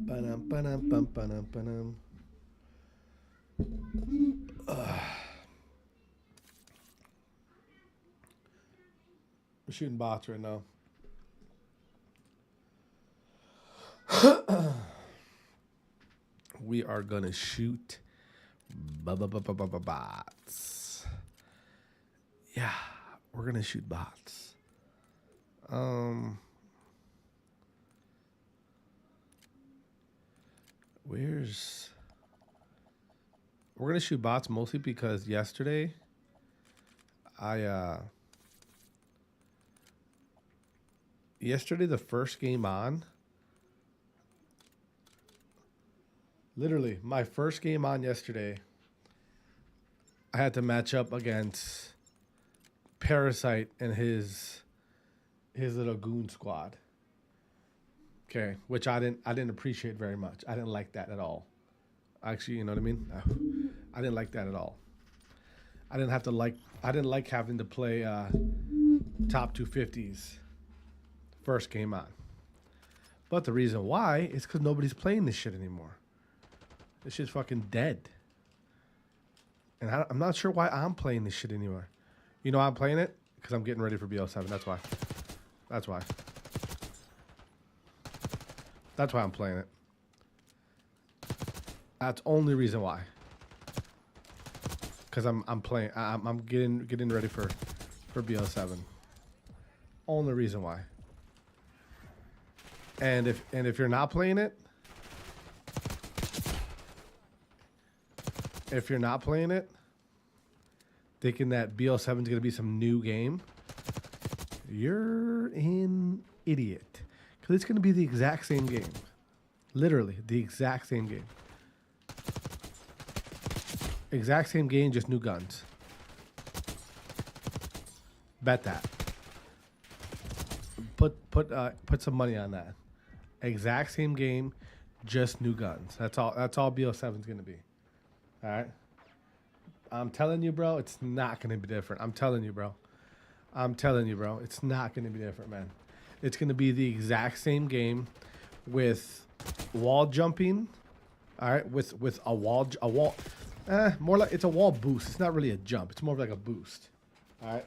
Ba-dum, ba-dum, bum, ba-dum, ba-dum. We're shooting bots right now. We are gonna shoot bots. Yeah, we're gonna shoot bots. We're gonna shoot bots mostly because yesterday yesterday the first game on, literally my first game on yesterday, I had to match up against Parasite and his little goon squad. Okay, which I didn't appreciate very much. I didn't like that at all. Actually, you know what I mean? I didn't like that at all. I didn't like having to play top 250s first game on. But the reason why is because nobody's playing this shit anymore. This shit's fucking dead. And I'm not sure why I'm playing this shit anymore. You know why I'm playing it? Because I'm getting ready for BO7. That's why. That's why. That's why I'm playing it. That's only reason why. Because I'm playing. I'm getting ready for BO7. Only reason why. And if you're not playing it, thinking that BO7 is gonna be some new game, you're an idiot. Because it's gonna be the exact same game. Literally the exact same game. Exact same game, just new guns. Bet that. Put some money on that. Exact same game, just new guns. That's all BO7 is gonna be. All right. I'm telling you, bro, it's not gonna be different. I'm telling you, bro. It's not gonna be different, man. It's gonna be the exact same game with wall jumping. All right, with a wall. More like it's a wall boost. It's not really a jump. It's more of like a boost. All right,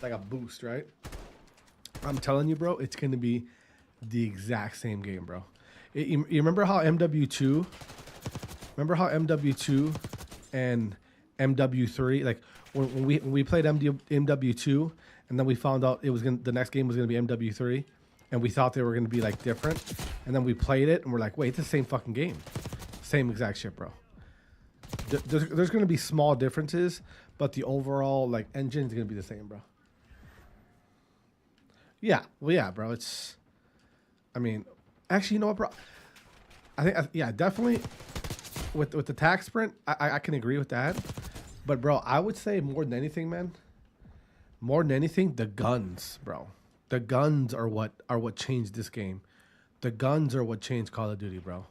like a boost, right? I'm telling you, bro, it's gonna be the exact same game, bro. You remember how MW2? Remember how MW2 and MW3, like when we played MW2, and then we found out the next game was gonna be MW3, and we thought they were gonna be like different, and then we played it, and we're like, wait, it's the same fucking game, same exact shit, bro. There's gonna be small differences, but the overall like engine is gonna be the same, bro. Yeah, well, yeah, bro. I mean, actually, you know what, bro? I think, yeah, definitely. With the tax sprint, I can agree with that. But bro, I would say more than anything, man. More than anything, the guns, bro. The guns are what changed this game. The guns are what changed Call of Duty, bro.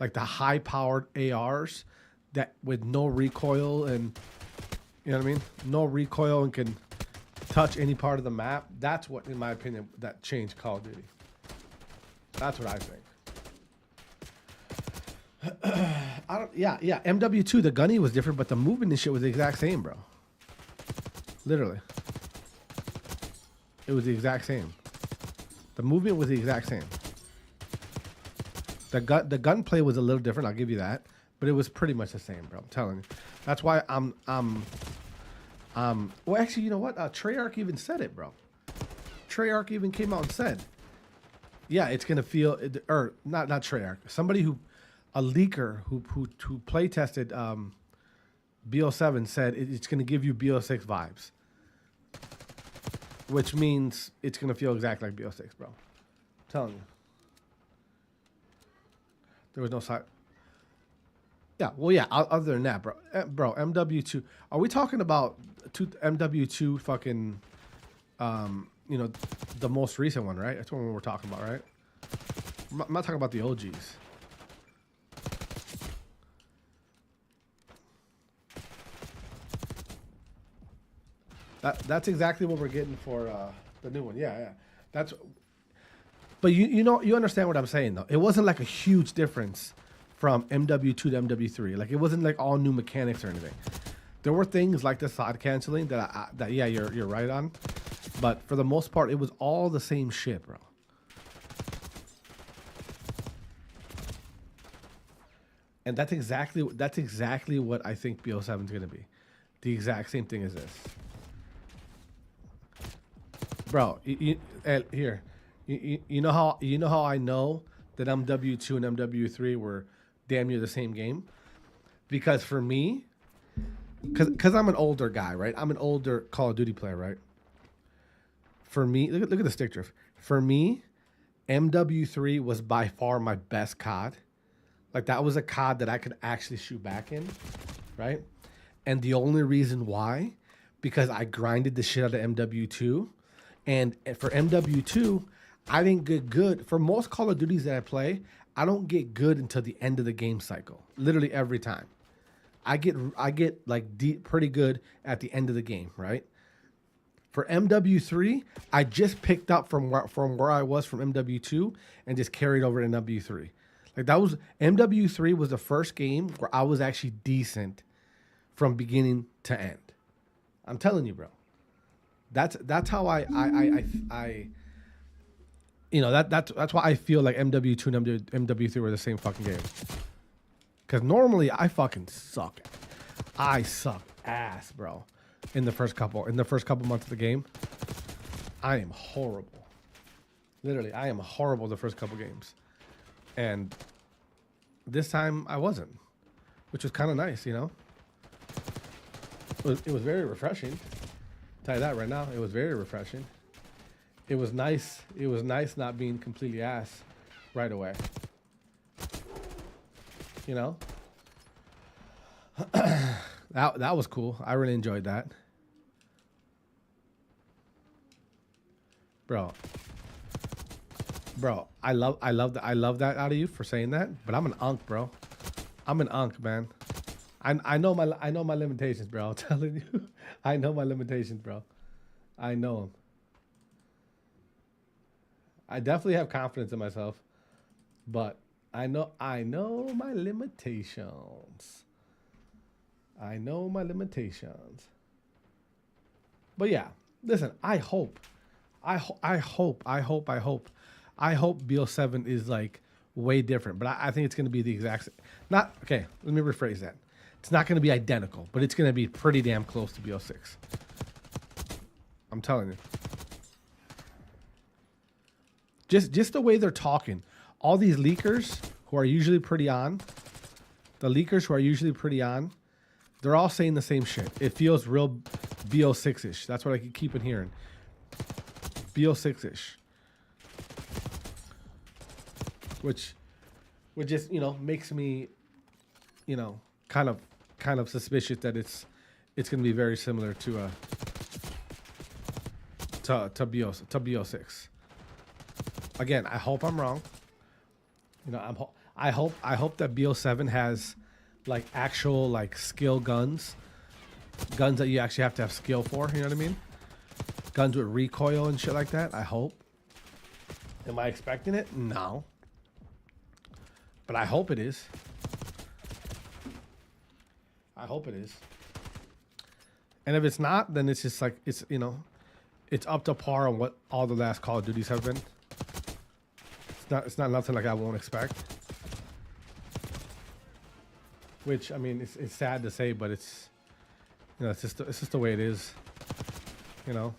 Like the high-powered ARs that with no recoil and you know what I mean? No recoil and can touch any part of the map. That's what, in my opinion, that changed Call of Duty. That's what I think. Yeah. MW2, the gunny was different, but the movement and shit was the exact same, bro. Literally. It was the exact same. The movement was the exact same. The gunplay was a little different, I'll give you that. But it was pretty much the same, bro. I'm telling you. That's why well, actually, you know what? Treyarch even said it, bro. Treyarch even came out and said, yeah, it's going to feel, or not Treyarch. Somebody a leaker who play tested BO7 said it's going to give you BO6 vibes, which means it's going to feel exactly like BO6, bro. I'm telling you. There was no side. Yeah, well, yeah. Other than that, bro, MW2. Are we talking about MW2 fucking, you know, the most recent one, right? That's what we're talking about, right? I'm not talking about the OGs. That's exactly what we're getting for the new one. Yeah. That's But you understand what I'm saying though. It wasn't like a huge difference from MW2 to MW3. Like it wasn't like all new mechanics or anything. There were things like the side canceling that yeah, you're right on. But for the most part, it was all the same shit, bro. And that's exactly what I think BO7 is gonna be. The exact same thing as this, bro. Here, you know how I know that MW2 and MW3 were damn near the same game, because for me, because I'm an older guy, right? I'm an older Call of Duty player, right? For me, look at the stick drift. For me, MW3 was by far my best COD. Like that was a COD that I could actually shoot back in, right? And the only reason why, because I grinded the shit out of MW2. And for MW2, I didn't get good. For most Call of Duties that I play, I don't get good until the end of the game cycle. Literally every time. I get like pretty good at the end of the game, right? For MW3, I just picked up from where I was from MW2 and just carried over to MW3. Like that was MW3 was the first game where I was actually decent from beginning to end. I'm telling you, bro. That's how I you know, that's why I feel like MW2 and MW3 were the same fucking game. Cause normally I fucking suck. I suck ass, bro. In the first couple months of the game, I am horrible. Literally, I am horrible the first couple games. And this time I wasn't, which was kind of nice, you know. It was very refreshing. I'll tell you that right now. It was very refreshing. It was nice. It was nice not being completely ass right away. You know. That was cool. I really enjoyed that. Bro, I love that out of you for saying that, but I'm an unk, bro. I'm an unk, man. I know my limitations, bro. I'm telling you. I know my limitations, bro. I know them. I definitely have confidence in myself, but I know my limitations. I know my limitations. But yeah, listen, I hope BO7 is like way different, but I think it's going to be the exact same. Not, okay, let me rephrase that. It's not going to be identical, but it's going to be pretty damn close to BO6. I'm telling you. Just the way they're talking. All these leakers who are usually pretty on, they're all saying the same shit. It feels real BO6-ish. That's what I keep hearing. BO6-ish. Which just, you know, makes me, you know, kind of suspicious that it's going to be very similar to BO6. Again, I hope I'm wrong. You know, I hope that BO7 has like actual like skill guns that you actually have to have skill for, you know what I mean? Guns with recoil and shit like that. I hope. Am I expecting it? No. But I hope it is. I hope it is. And if it's not, then it's just like, it's, you know, it's up to par on what all the last Call of Duties have been. It's not nothing like I won't expect. Which, I mean, it's sad to say, but it's, you know, it's just the way it is, you know.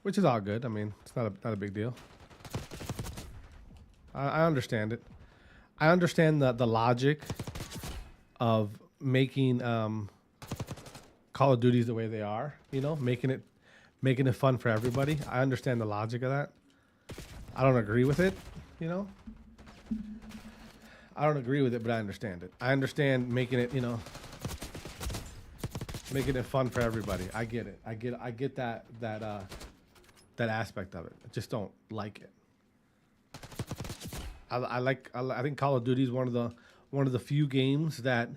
Which is all good. I mean, it's not a big deal. I understand it. I understand the logic of making Call of Duties the way they are, you know, making it fun for everybody. I understand the logic of that. I don't agree with it, you know. I don't agree with it, but I understand it. I understand making it, you know, making it fun for everybody. I get it. I get that aspect of it. I just don't like it. I think Call of Duty is one of the few games that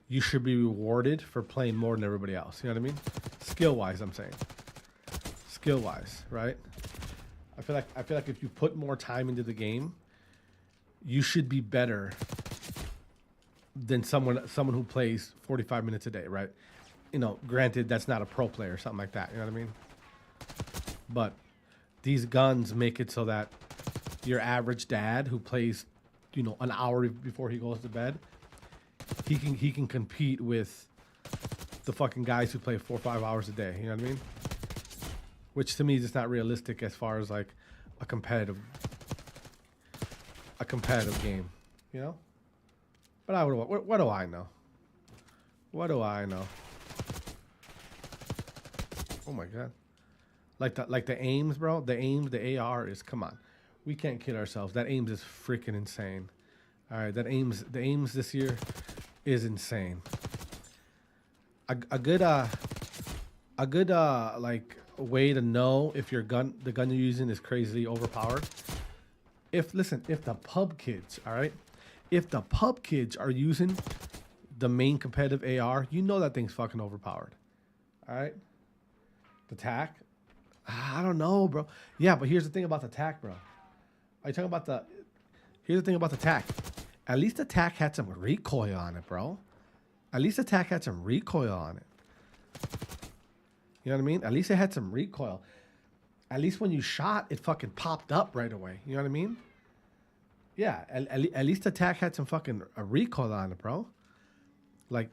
you should be rewarded for playing more than everybody else. You know what I mean? Skill wise, I'm saying. Skill wise, right? I feel like if you put more time into the game, you should be better than someone who plays 45 minutes a day, right? You know, granted that's not a pro player or something like that, you know what I mean? But these guns make it so that your average dad who plays, you know, an hour before he goes to bed, he can compete with the fucking guys who play 4 or 5 hours a day, you know what I mean? Which to me is just not realistic as far as like a competitive game, you know? But what do I know? What do I know? Oh my god. Like the aims, bro. The aims, the AR is, come on. We can't kid ourselves. That aims is freaking insane. All right, the aims this year is insane. A good like way to know if the gun you're using is crazily overpowered. If the pub kids, all right, if the pub kids are using the main competitive AR, you know that thing's fucking overpowered. All right, the TAC, I don't know, bro. Yeah, but here's the thing about the TAC, bro. Are you talking about the? Here's the thing about the TAC. At least the TAC had some recoil on it, bro. At least the TAC had some recoil on it. You know what I mean? At least it had some recoil. At least when you shot, it fucking popped up right away. You know what I mean? Yeah, at least the TAC had some fucking recoil on it, bro. Like,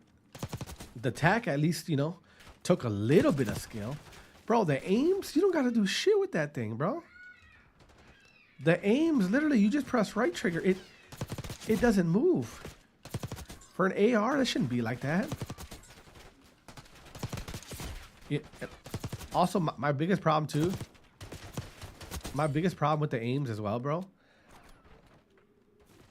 the TAC at least, you know, took a little bit of skill. Bro, the aims, you don't got to do shit with that thing, bro. The aims, literally, you just press right trigger. It doesn't move. For an AR, that shouldn't be like that. Yeah. Also, my biggest problem too. My biggest problem with the aims as well, bro.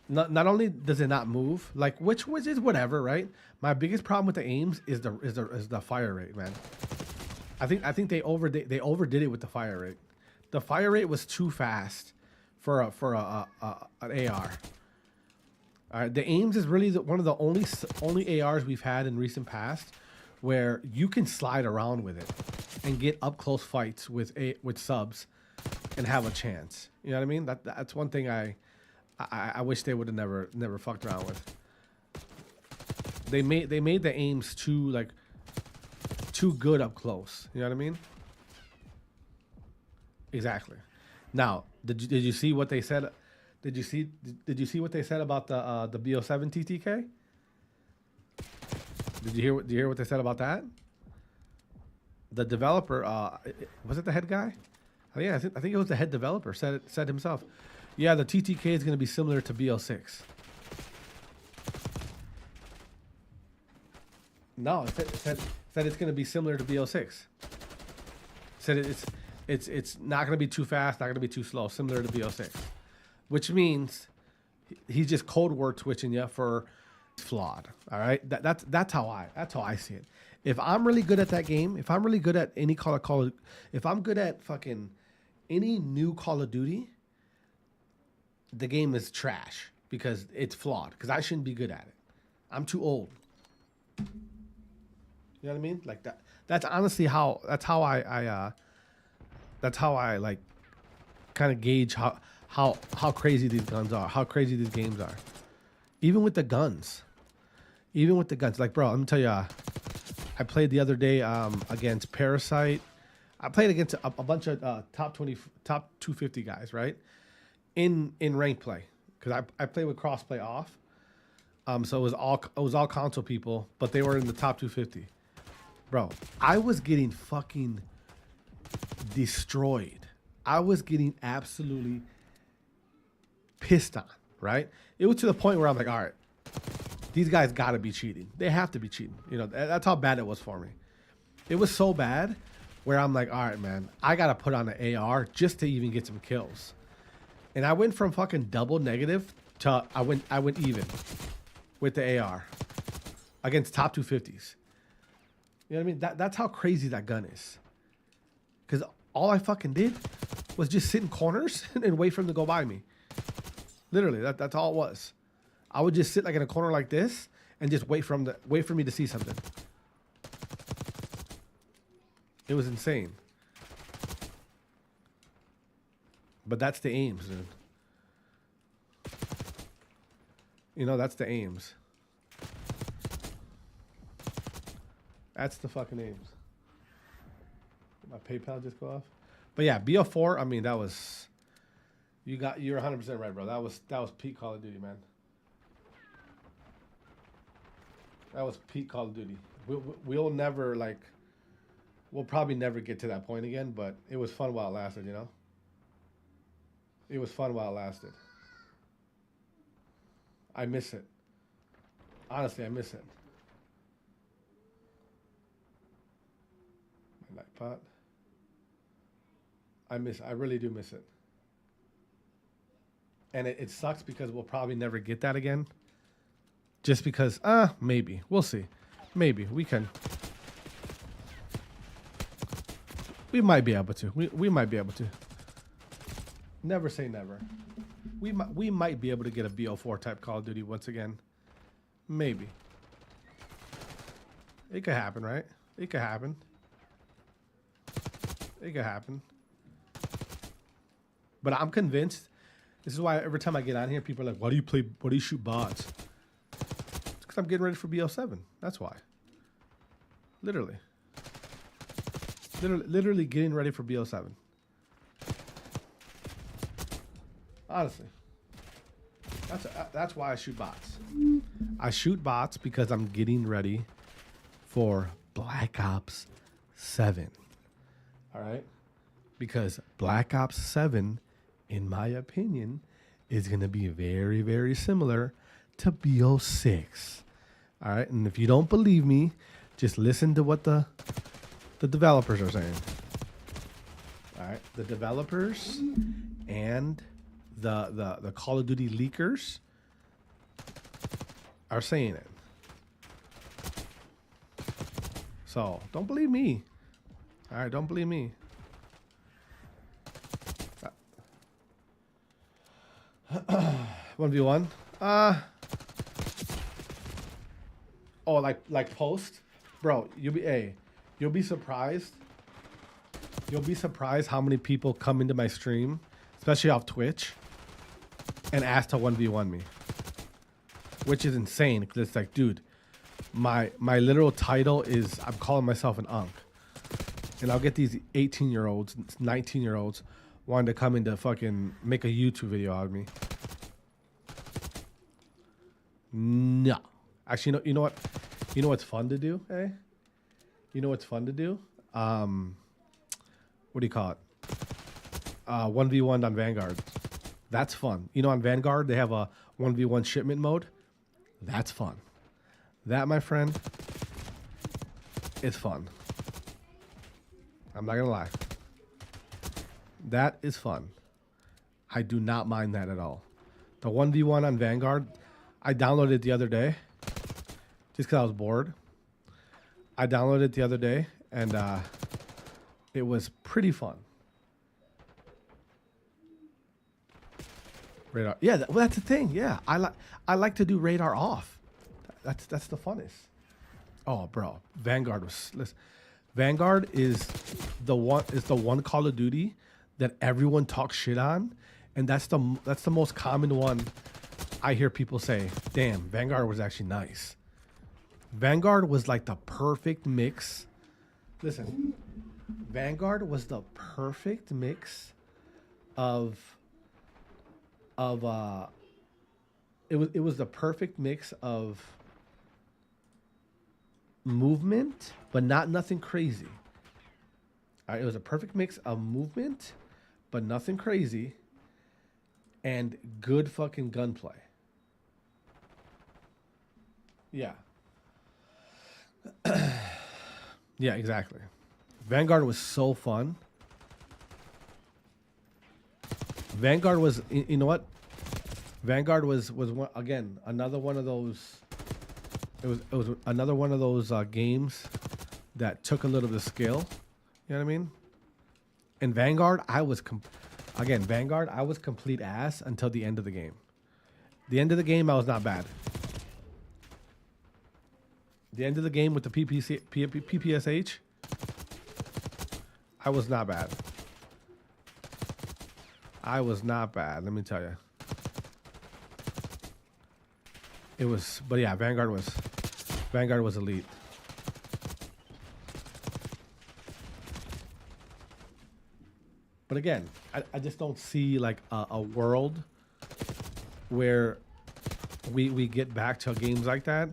Not only does it not move, like which is whatever, right? My biggest problem with the aims is the fire rate, man. I think they overdid it with the fire rate. The fire rate was too fast for an AR. All right, the aims is really one of the only ARs we've had in recent past where you can slide around with it and get up close fights with subs and have a chance. You know what I mean? That's one thing I wish they would have never fucked around with. They made the aims too good up close. You know what I mean? Exactly. Now, did you see what they said? Did you see what they said about the BO7 TTK? Did you hear what they said about that? The developer, was it the head guy? Yeah, I think it was the head developer said himself. Yeah, the TTK is going to be similar to BO6. No, it said it's going to be similar to BO6. Said it's not going to be too fast, not going to be too slow, similar to BO6. Which means he's just code word switching you for flawed. All right, that's how I see it. If I'm really good at that game, if I'm really good at any if I'm good at fucking any new Call of Duty, the game is trash because it's flawed. Because I shouldn't be good at it. I'm too old. You know what I mean? Like that. That's honestly how. That's how I like kind of gauge how crazy these guns are, how crazy these games are. Even with the guns. Like, bro, let me tell you, I played the other day against Parasite. I played against a bunch of top 250 guys, right? In ranked play, because I played with crossplay off. So it was all console people, but they were in the top 250. Bro, I was getting fucking destroyed. I was getting absolutely pissed on, right? It was to the point where I'm like, all right, these guys got to be cheating. They have to be cheating. You know, that's how bad it was for me. It was so bad where I'm like, all right, man, I got to put on an AR just to even get some kills. And I went from fucking double negative to I went even with the AR against top 250s. You know what I mean? That's how crazy that gun is. Because all I fucking did was just sit in corners and wait for them to go by me. Literally, that's all it was. I would just sit like in a corner like this and just wait for me to see something. It was insane. But that's the aims, dude. You know, that's the aims. That's the fucking aims. Did my PayPal just go off? But yeah, BO4, I mean, that was... You're 100% right, bro. That was peak Call of Duty, man. That was peak Call of Duty. We'll never, like... We'll probably never get to that point again, but it was fun while it lasted, you know? It was fun while it lasted. I miss it. Honestly, I miss it. My light pot. I really do miss it. And it sucks because we'll probably never get that again. Just because, maybe. We'll see. Maybe. We can. We might be able to. We might be able to. Never say never. We might be able to get a BO4 type Call of Duty once again. Maybe. It could happen, right? It could happen. It could happen. But I'm convinced. This is why every time I get on here, people are like, why do you shoot bots? It's because I'm getting ready for BO7. That's why. Literally getting ready for BO7. Honestly. That's why I shoot bots. I shoot bots because I'm getting ready for Black Ops 7. All right? Because Black Ops 7, in my opinion, is going to be very, very similar to BO6. All right? And if you don't believe me, just listen to what the developers are saying. All right? The developers and the Call of Duty leakers are saying it. So, don't believe me. All right? Don't believe me. 1v1. Oh, like post, bro. You'll be surprised. You'll be surprised how many people come into my stream, especially off Twitch, and ask to 1v1 me, which is insane. Because it's like, dude, my literal title is I'm calling myself an unk, and I'll get these 18-year-olds, 19-year-olds wanting to come in to fucking make a YouTube video out of me. No. Actually, you know what? You know what's fun to do, eh? You know what's fun to do? What do you call it? 1v1 on Vanguard. That's fun. You know, on Vanguard, they have a 1v1 shipment mode. That's fun. That, my friend, is fun. I'm not going to lie. That is fun. I do not mind that at all. The 1v1 on Vanguard, I downloaded it the other day just because I was bored. I downloaded it the other day, and it was pretty fun. Radar. Yeah, well, that's the thing. Yeah, I like to do radar off. That's the funnest. Oh, bro, Vanguard was. Listen, Vanguard is the one Call of Duty that everyone talks shit on, and that's the most common one I hear people say. Damn, Vanguard was actually nice. Vanguard was like the perfect mix. Listen, Vanguard was the perfect mix of it was the perfect mix of movement, but nothing crazy. All right, it was a perfect mix of movement, but nothing crazy, and good fucking gunplay. Yeah. Yeah, exactly. Vanguard was so fun. Vanguard was, you know what? Vanguard was one, again, another one of those. It was another one of those games that took a little bit of skill. You know what I mean? In Vanguard, I was complete ass until the end of the game. The end of the game, I was not bad. The end of the game with the PPSH, I was not bad. I was not bad. Let me tell you. It was, but yeah, Vanguard was elite. But again, I just don't see like a world where we get back to games like that.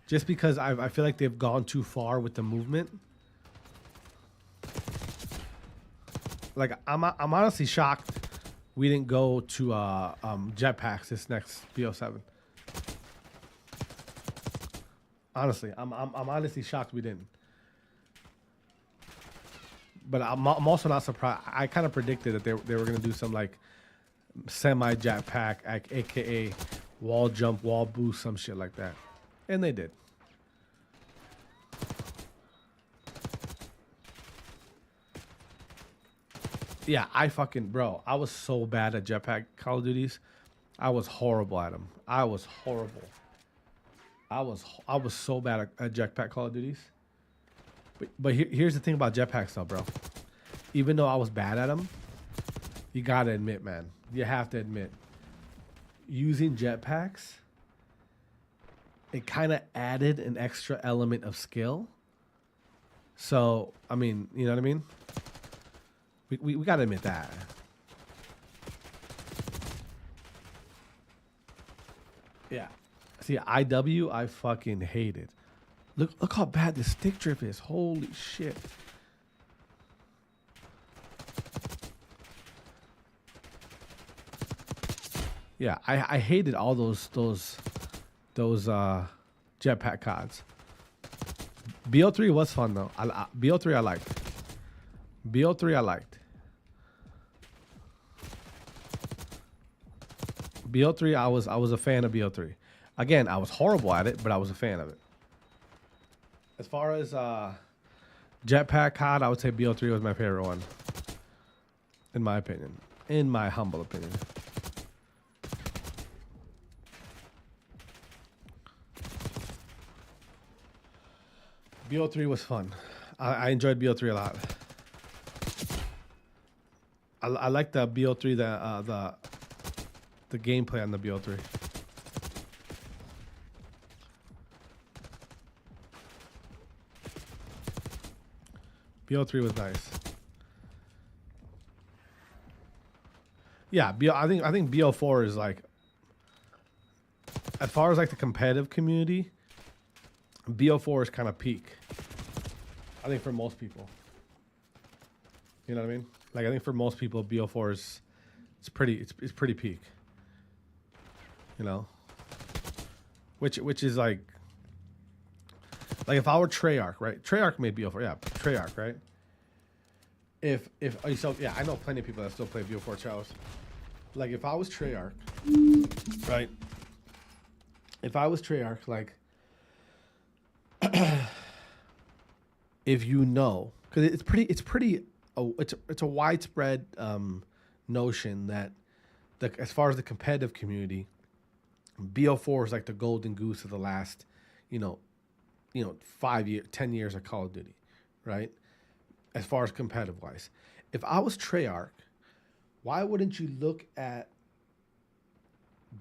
Just because I feel like they've gone too far with the movement. Like I'm honestly shocked we didn't go to jetpacks this next BO7. Honestly, I'm honestly shocked we didn't. But I'm also not surprised. I kind of predicted that they were gonna do some like semi jetpack, aka wall jump, wall boost, some shit like that, and they did. Yeah, bro, I was so bad at jetpack Call of Duties. I was horrible at them. I was horrible. I was so bad at jetpack Call of Duties. But here's the thing about jetpacks though, bro. Even though I was bad at them, you gotta admit, man. You have to admit, using jetpacks, it kind of added an extra element of skill. So, I mean, you know what I mean? We gotta admit that. Yeah. See, IW, I fucking hate it. Look how bad the stick drift is. Holy shit. Yeah, I hated all those jetpack cards. BO3 was fun though. BO3 I liked. BO3 I liked. BO3 I was a fan of BO3. Again, I was horrible at it, but I was a fan of it. As far as jetpack COD, I would say BO3 was my favorite one. In my opinion. In my humble opinion. BO3 was fun. I enjoyed BO3 a lot. I like the BO3, the gameplay on the BO3. BO3 was nice. Yeah, I think BO4 is like, as far as like the competitive community, BO4 is kind of peak. I think for most people. You know what I mean? Like I think for most people, BO4 is it's pretty peak. You know, which is like if I were Treyarch, right? Treyarch made BO4, yeah, Treyarch, right? If so, yeah, I know plenty of people that still play BO4 Chows. Like if I was Treyarch, right? If I was Treyarch, like, if you know, because it's a widespread notion that as far as the competitive community, BO4 is like the golden goose of the last, 5 years, 10 years of Call of Duty, right? As far as competitive wise, if I was Treyarch, why wouldn't you look at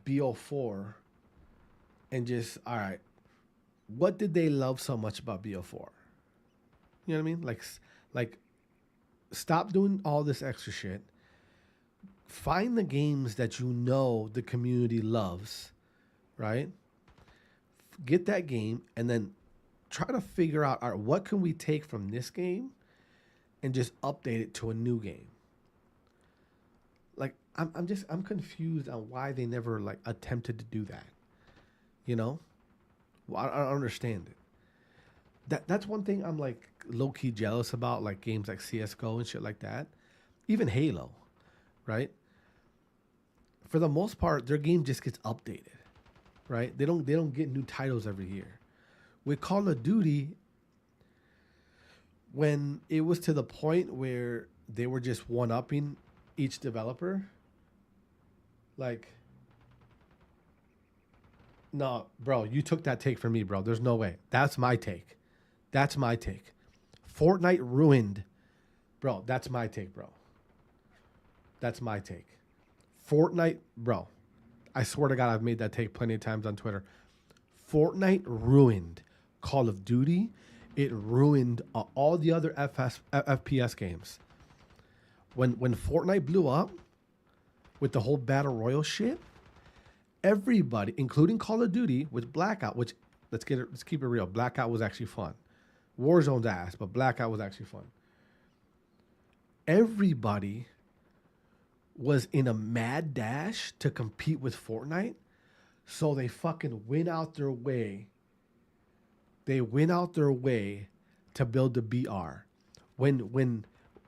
BO4 and just, all right, what did they love so much about BO4? You know what I mean? Like, stop doing all this extra shit. Find the games that you know the community loves, right? Get that game and then try to figure out, all right, what can we take from this game and just update it to a new game? Like, I'm confused on why they never like attempted to do that. You know? Well, I don't understand it. That's one thing I'm like low-key jealous about, like games like CSGO and shit like that. Even Halo, right? For the most part, their game just gets updated, right? They don't get new titles every year. With Call of Duty, when it was to the point where they were just one-upping each developer, like, no, bro, you took that take from me, bro. There's no way. That's my take. That's my take. Fortnite ruined, bro. That's my take, bro. That's my take. Fortnite, bro. I swear to God, I've made that take plenty of times on Twitter. Fortnite ruined Call of Duty. It ruined all the other FPS games. When Fortnite blew up with the whole battle royale shit, everybody, including Call of Duty, with Blackout, which let's keep it real. Blackout was actually fun. Warzone's ass, but Blackout was actually fun. Everybody was in a mad dash to compete with Fortnite, so they fucking went out their way. They went out their way to build the BR.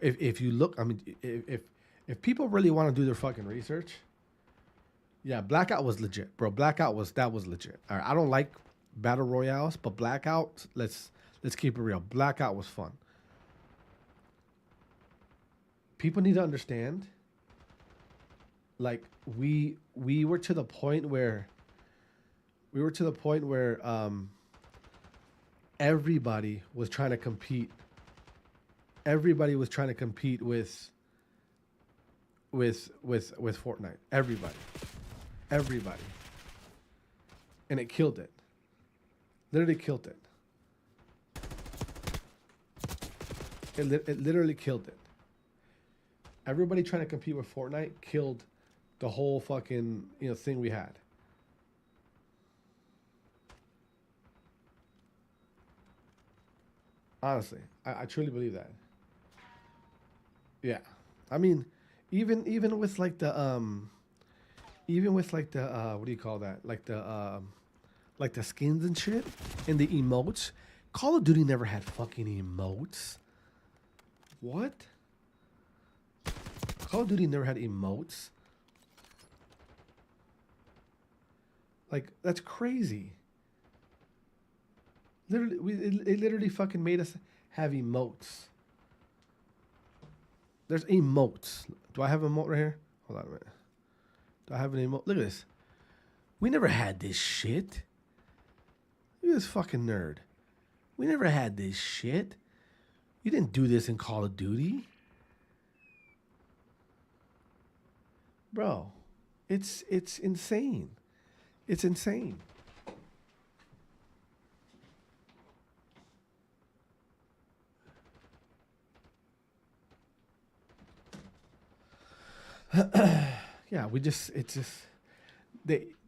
If you look, I mean, if people really want to do their fucking research, yeah, Blackout was legit, bro. That was legit. All right, I don't like battle royales, but Blackout, let's keep it real. Blackout was fun. People need to understand, like we were to the point where everybody was trying to compete. Everybody was trying to compete with Fortnite. Everybody. And it killed it. Literally killed it. It literally killed it. Everybody trying to compete with Fortnite killed the whole fucking thing we had. Honestly, I truly believe that. Yeah, I mean, even with like the what do you call that? Like the skins and shit and the emotes. Call of Duty never had fucking emotes. What? Call of Duty never had emotes. Like, that's crazy. Literally, it literally fucking made us have emotes. There's emotes. Do I have an emote right here? Hold on a minute. Do I have an emote? Look at this. We never had this shit. Look at this fucking nerd. We never had this shit. You didn't do this in Call of Duty. Bro, it's insane. It's insane. Yeah,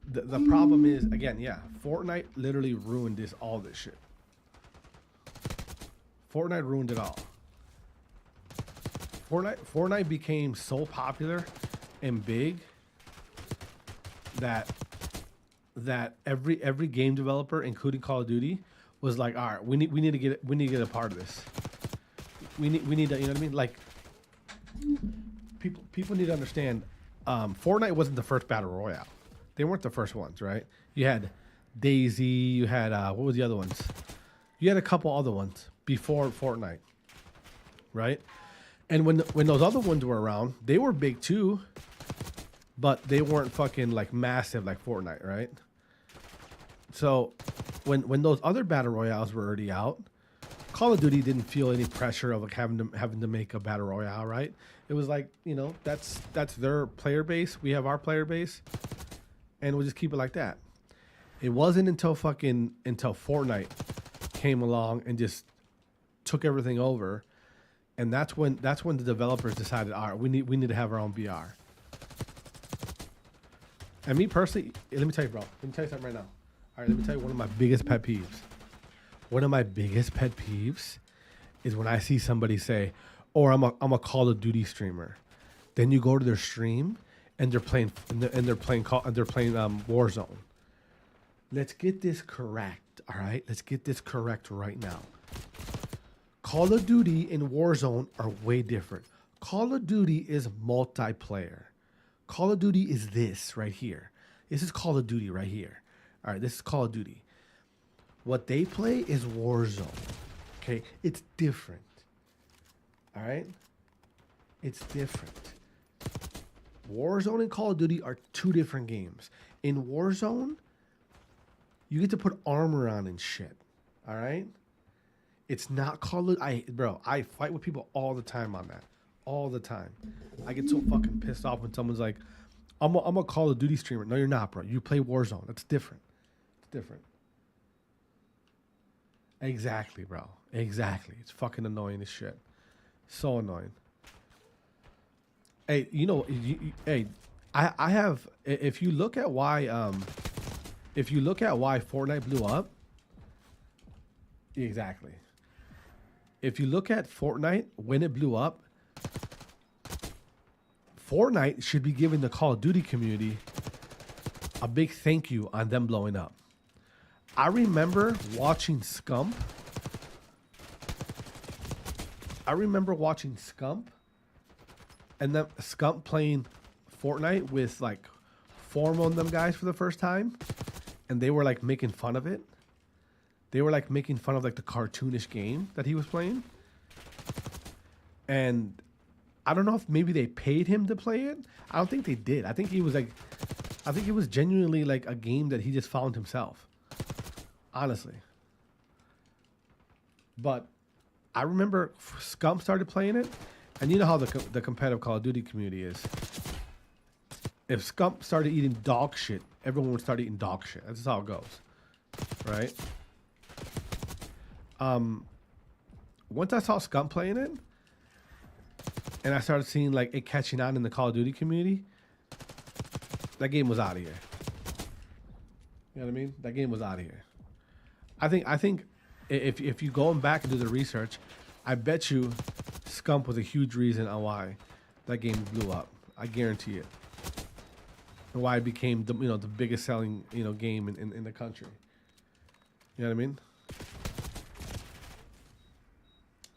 the problem is, again, yeah, Fortnite literally ruined all this shit. Fortnite ruined it all. Fortnite became so popular and big that every game developer, including Call of Duty, was like, all right, we need to get a part of this. We need to, you know what I mean? Like, people need to understand, Fortnite wasn't the first battle royale. They weren't the first ones, right? You had Daisy, you had what was the other ones? You had a couple other ones before Fortnite, right? And when those other ones were around, they were big too, but they weren't fucking like massive like Fortnite, right? So when those other battle royales were already out, Call of Duty didn't feel any pressure of like having to make a battle royale, right? It was like, that's their player base. We have our player base, and we'll just keep it like that. It wasn't until Fortnite came along and just took everything over, and that's when the developers decided, all right, we need to have our own BR. And me personally, let me tell you, bro. Let me tell you something right now. All right, let me tell you one of my biggest pet peeves. One of my biggest pet peeves is when I see somebody say, "Oh, I'm a Call of Duty streamer." Then you go to their stream and they're playing Warzone. Let's get this correct, all right? Let's get this correct right now. Call of Duty and Warzone are way different. Call of Duty is multiplayer. Call of Duty is this right here. This is Call of Duty right here. All right, this is Call of Duty. What they play is Warzone. Okay, it's different. All right, it's different. Warzone and Call of Duty are two different games. In Warzone, you get to put armor on and shit. All right, it's not Call of. I fight with people all the time on that. all the time. I get so fucking pissed off when someone's like, I'm a Call of Duty streamer. No, you're not, bro. You play Warzone. That's different. It's different. Exactly, bro. Exactly. It's fucking annoying as shit. So annoying. Hey, you know, hey, I have. If you look at why Fortnite blew up, exactly. If you look at Fortnite when it blew up, Fortnite should be giving the Call of Duty community a big thank you on them blowing up. I remember watching Scump. And then Scump playing Fortnite with like Formal and them guys for the first time, and they were like making fun of it. They were like making fun of like the cartoonish game that he was playing. And I don't know if maybe they paid him to play it. I don't think they did. I think it was genuinely like a game that he just found himself. Honestly. But I remember Scump started playing it, and you know how the competitive Call of Duty community is. If Scump started eating dog shit, everyone would start eating dog shit. That's just how it goes. Right? Once I saw Scump playing it, and I started seeing like it catching on in the Call of Duty community, that game was out of here. You know what I mean? That game was out of here. I think if you go back and do the research, I bet you Scump was a huge reason on why that game blew up. I guarantee it. And why it became the biggest selling game in the country. You know what I mean?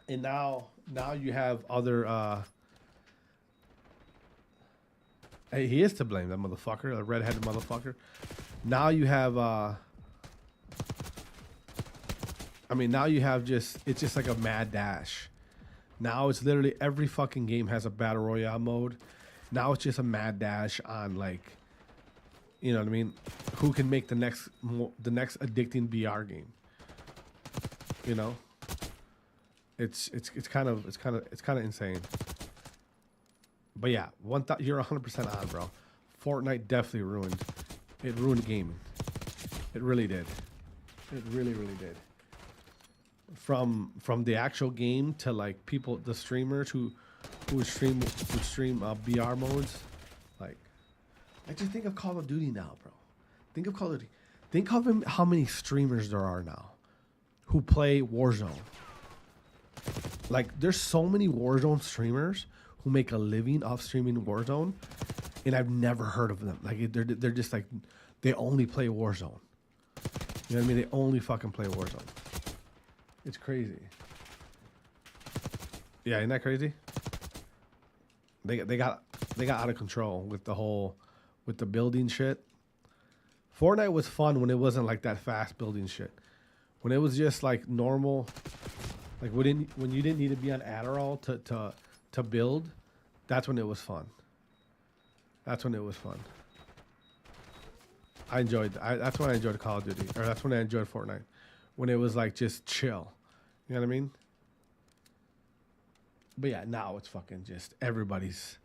And now you have other. Hey, he is to blame, that motherfucker, the redheaded motherfucker. Now you have. Now you have it's just like a mad dash. Now it's literally every fucking game has a battle royale mode. Now it's just a mad dash on like, you know what I mean? Who can make the next addicting BR game? You know, it's kind of insane. But yeah, you're 100% on, bro. Fortnite definitely ruined gaming. It really did. It really did. From the actual game to like people, the streamers who would stream BR modes. Like, I just think of Call of Duty now, bro. Think of Call of Duty. Think of how many streamers there are now who play Warzone. Like, there's so many Warzone streamers who make a living off streaming Warzone, and I've never heard of them. Like, they're just like, they only play Warzone. You know what I mean? They only fucking play Warzone. It's crazy. Yeah, isn't that crazy? They got out of control with the building shit. Fortnite was fun when it wasn't like that fast building shit. When it was just like normal, like when you didn't need to be on Adderall to build, that's when it was fun. That's when it was fun. That's when I enjoyed Call of Duty, or that's when I enjoyed Fortnite. When it was like just chill. You know what I mean? But yeah, now it's fucking just everybody's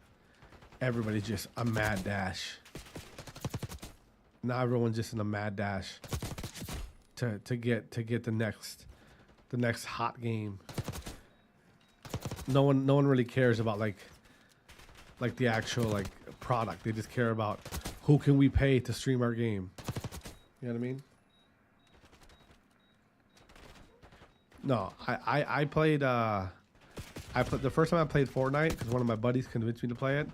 just a mad dash. Now everyone's just in a mad dash to get the next hot game. No one really cares about like the actual like product. They just care about who can we pay to stream our game. You know what I mean? No, I played the first time I played Fortnite because one of my buddies convinced me to play it.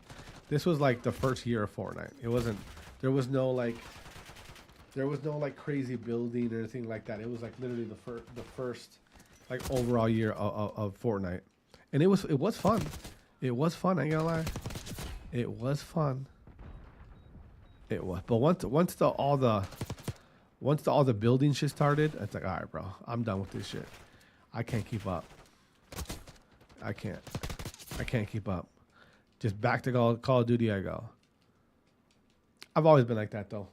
This was like the first year of Fortnite. It wasn't. There was no like crazy building or anything like that. It was like literally the first like overall year of Fortnite, and it was fun. It was fun. I ain't gonna lie. It was fun. It was. But once all the building shit started, it's like, all right, bro, I'm done with this shit. I can't keep up. I can't keep up. Just back to Call of Duty I go. I've always been like that though.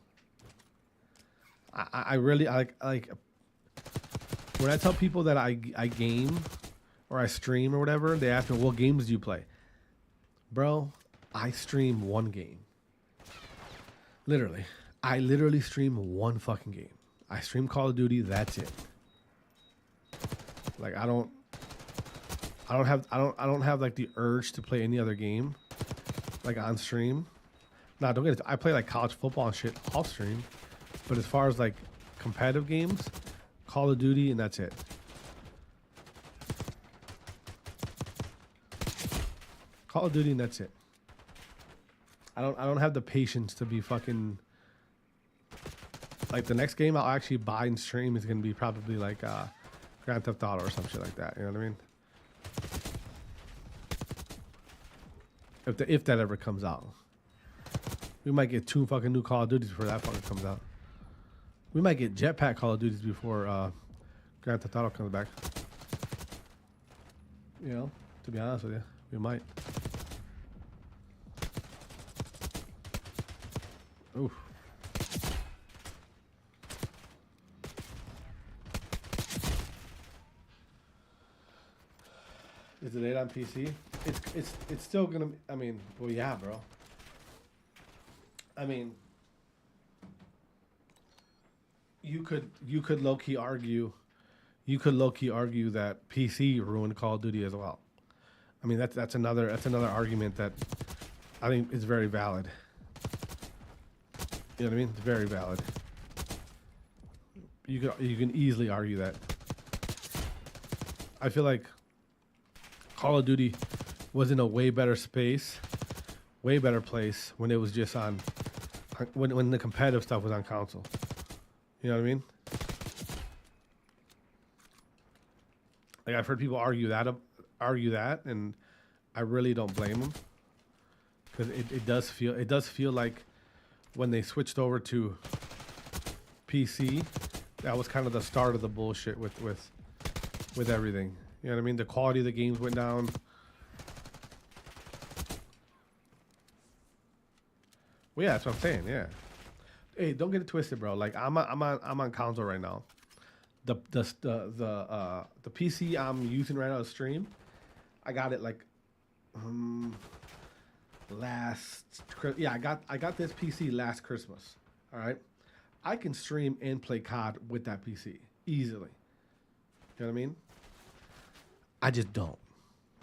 I really like when I tell people that I game or I stream or whatever, they ask me, what games do you play? Bro, I stream one game. Literally. I literally stream one fucking game. I stream Call of Duty, that's it. Like I don't have like the urge to play any other game like on stream. Nah, don't get it. I play like college football and shit off stream. But as far as like competitive games, Call of Duty and that's it. Call of Duty and that's it. I don't have the patience to be fucking like the next game I'll actually buy and stream is gonna be probably like Grand Theft Auto or some shit like that. You know what I mean? If that ever comes out. We might get 2 fucking new Call of Duties before that fucking comes out. We might get Jetpack Call of Duties before Grand Theft Auto comes back. You know, to be honest with you, we might. Oof. Is it 8 on PC? It's still gonna. I mean, well, yeah, bro. I mean, you could low key argue, that PC ruined Call of Duty as well. I mean, that's another argument that I think is very valid. You know what I mean? It's very valid. You can easily argue that. I feel like Call of Duty was in a way better space, way better place when it was just on, when the competitive stuff was on console. You know what I mean? Like I've heard people argue that, and I really don't blame them, because it does feel like when they switched over to PC, that was kind of the start of the bullshit with everything. You know what I mean? The quality of the games went down. Well, yeah, that's what I'm saying. Yeah. Hey, don't get it twisted, bro. Like I'm on console right now. The PC I'm using right now to stream, I got it like I got this PC last Christmas. All right, I can stream and play COD with that PC easily. You know what I mean? I just don't.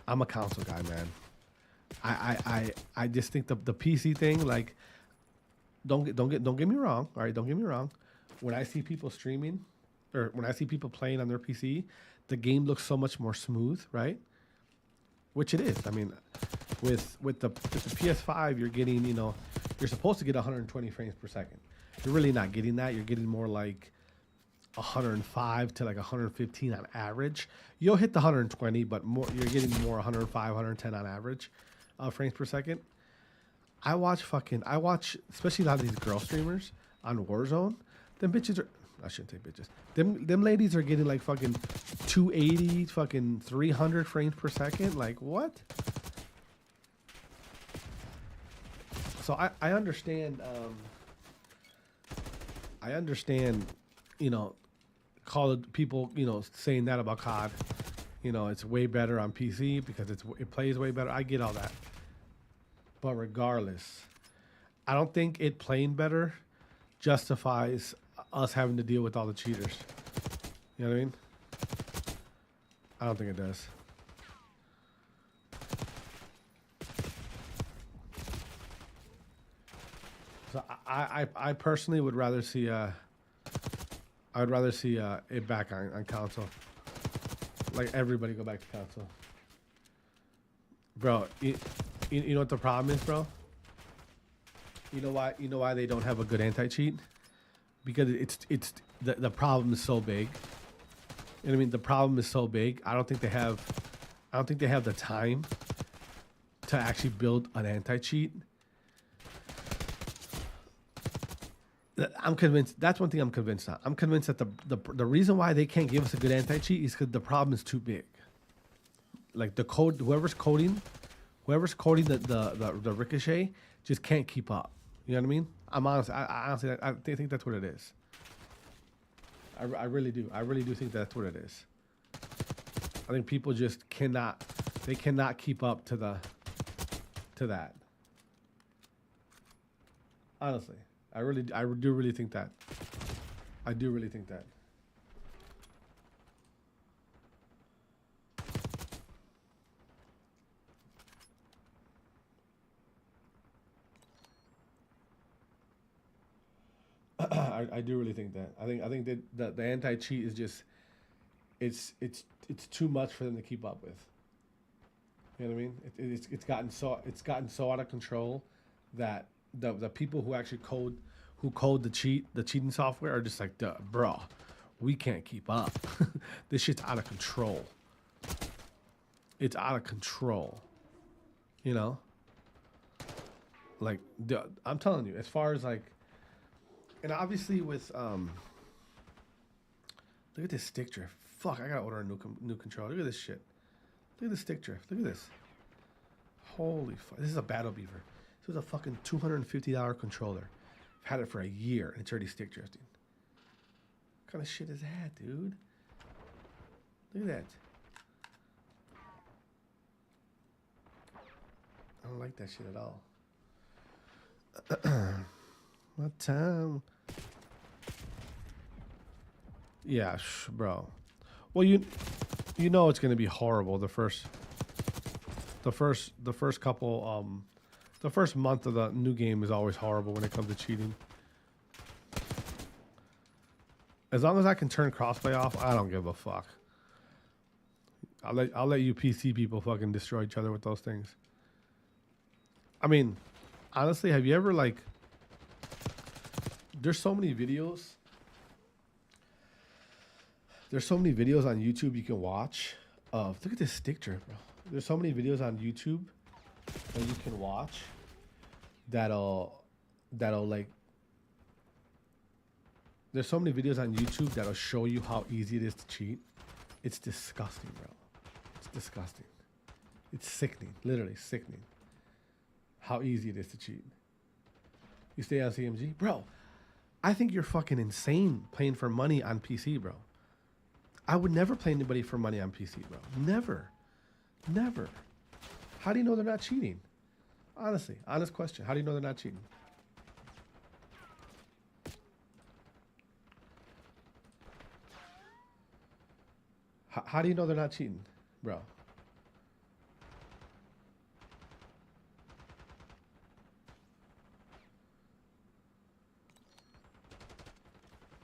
I'm a console guy, man. I just think the PC thing, like, don't get me wrong. All right, don't get me wrong. When I see people streaming, or when I see people playing on their PC, the game looks so much more smooth, right? Which it is. I mean, with the PS5, you're getting, you know, you're supposed to get 120 frames per second. You're really not getting that. You're getting more like 105 to like 115 on average. You'll hit the 120, but more, you're getting more 105, 110 on average frames per second. I watch, especially a lot of these girl streamers on Warzone. Them bitches are, I shouldn't say bitches. Them ladies are getting like fucking 280, fucking 300 frames per second. Like what? So I understand. I understand, you know, people, you know, saying that about COD. You know, it's way better on PC because it plays way better. I get all that. But regardless, I don't think it playing better justifies us having to deal with all the cheaters. You know what I mean? I don't think it does. So I personally would rather see I would rather see it back on console. Like everybody go back to console. Bro, you know what the problem is, bro? You know why they don't have a good anti-cheat? Because it's the problem is so big. You know what I mean? The problem is so big. I don't think they have the time to actually build an anti-cheat. I'm convinced. That's one thing I'm convinced on. I'm convinced that the reason why they can't give us a good anti-cheat is because the problem is too big. Like the code, whoever's coding the ricochet just can't keep up. You know what I mean? I'm honest. I honestly think that's what it is. I really do. I really do think that's what it is. I think people just cannot. They cannot keep up to to that. Honestly, I do really think that. I do really think that. I do really think that. I think that the anti-cheat is just it's too much for them to keep up with. You know what I mean? It's gotten so out of control that the people who actually code the cheating software are just like, duh, bro, we can't keep up. This shit's out of control. It's out of control. You know? Like, I'm telling you, as far as like, and obviously with look at this stick drift. Fuck, I gotta order a new controller. Look at this shit. Look at this stick drift. Look at this. Holy fuck. This is a Battle Beaver. This was a fucking $250 controller. I've had it for a year and it's already stick drifting. What kind of shit is that, dude? Look at that. I don't like that shit at all. What time? Yeah, bro. Well, you know it's gonna be horrible the first couple the first month of the new game is always horrible when it comes to cheating. As long as I can turn crossplay off, I don't give a fuck. I'll let you PC people fucking destroy each other with those things. I mean, honestly, have you ever like? There's so many videos. There's so many videos on YouTube you can watch of. Look at this stick drift, bro. There's so many videos on YouTube that you can watch that'll like. There's so many videos on YouTube that'll show you how easy it is to cheat. It's disgusting, bro. It's disgusting. It's sickening, literally sickening. How easy it is to cheat. You stay on CMG, bro. I think you're fucking insane playing for money on PC, bro. I would never play anybody for money on PC, bro. Never. Never. How do you know they're not cheating? Honestly, honest question. How do you know they're not cheating? How do you know they're not cheating, bro?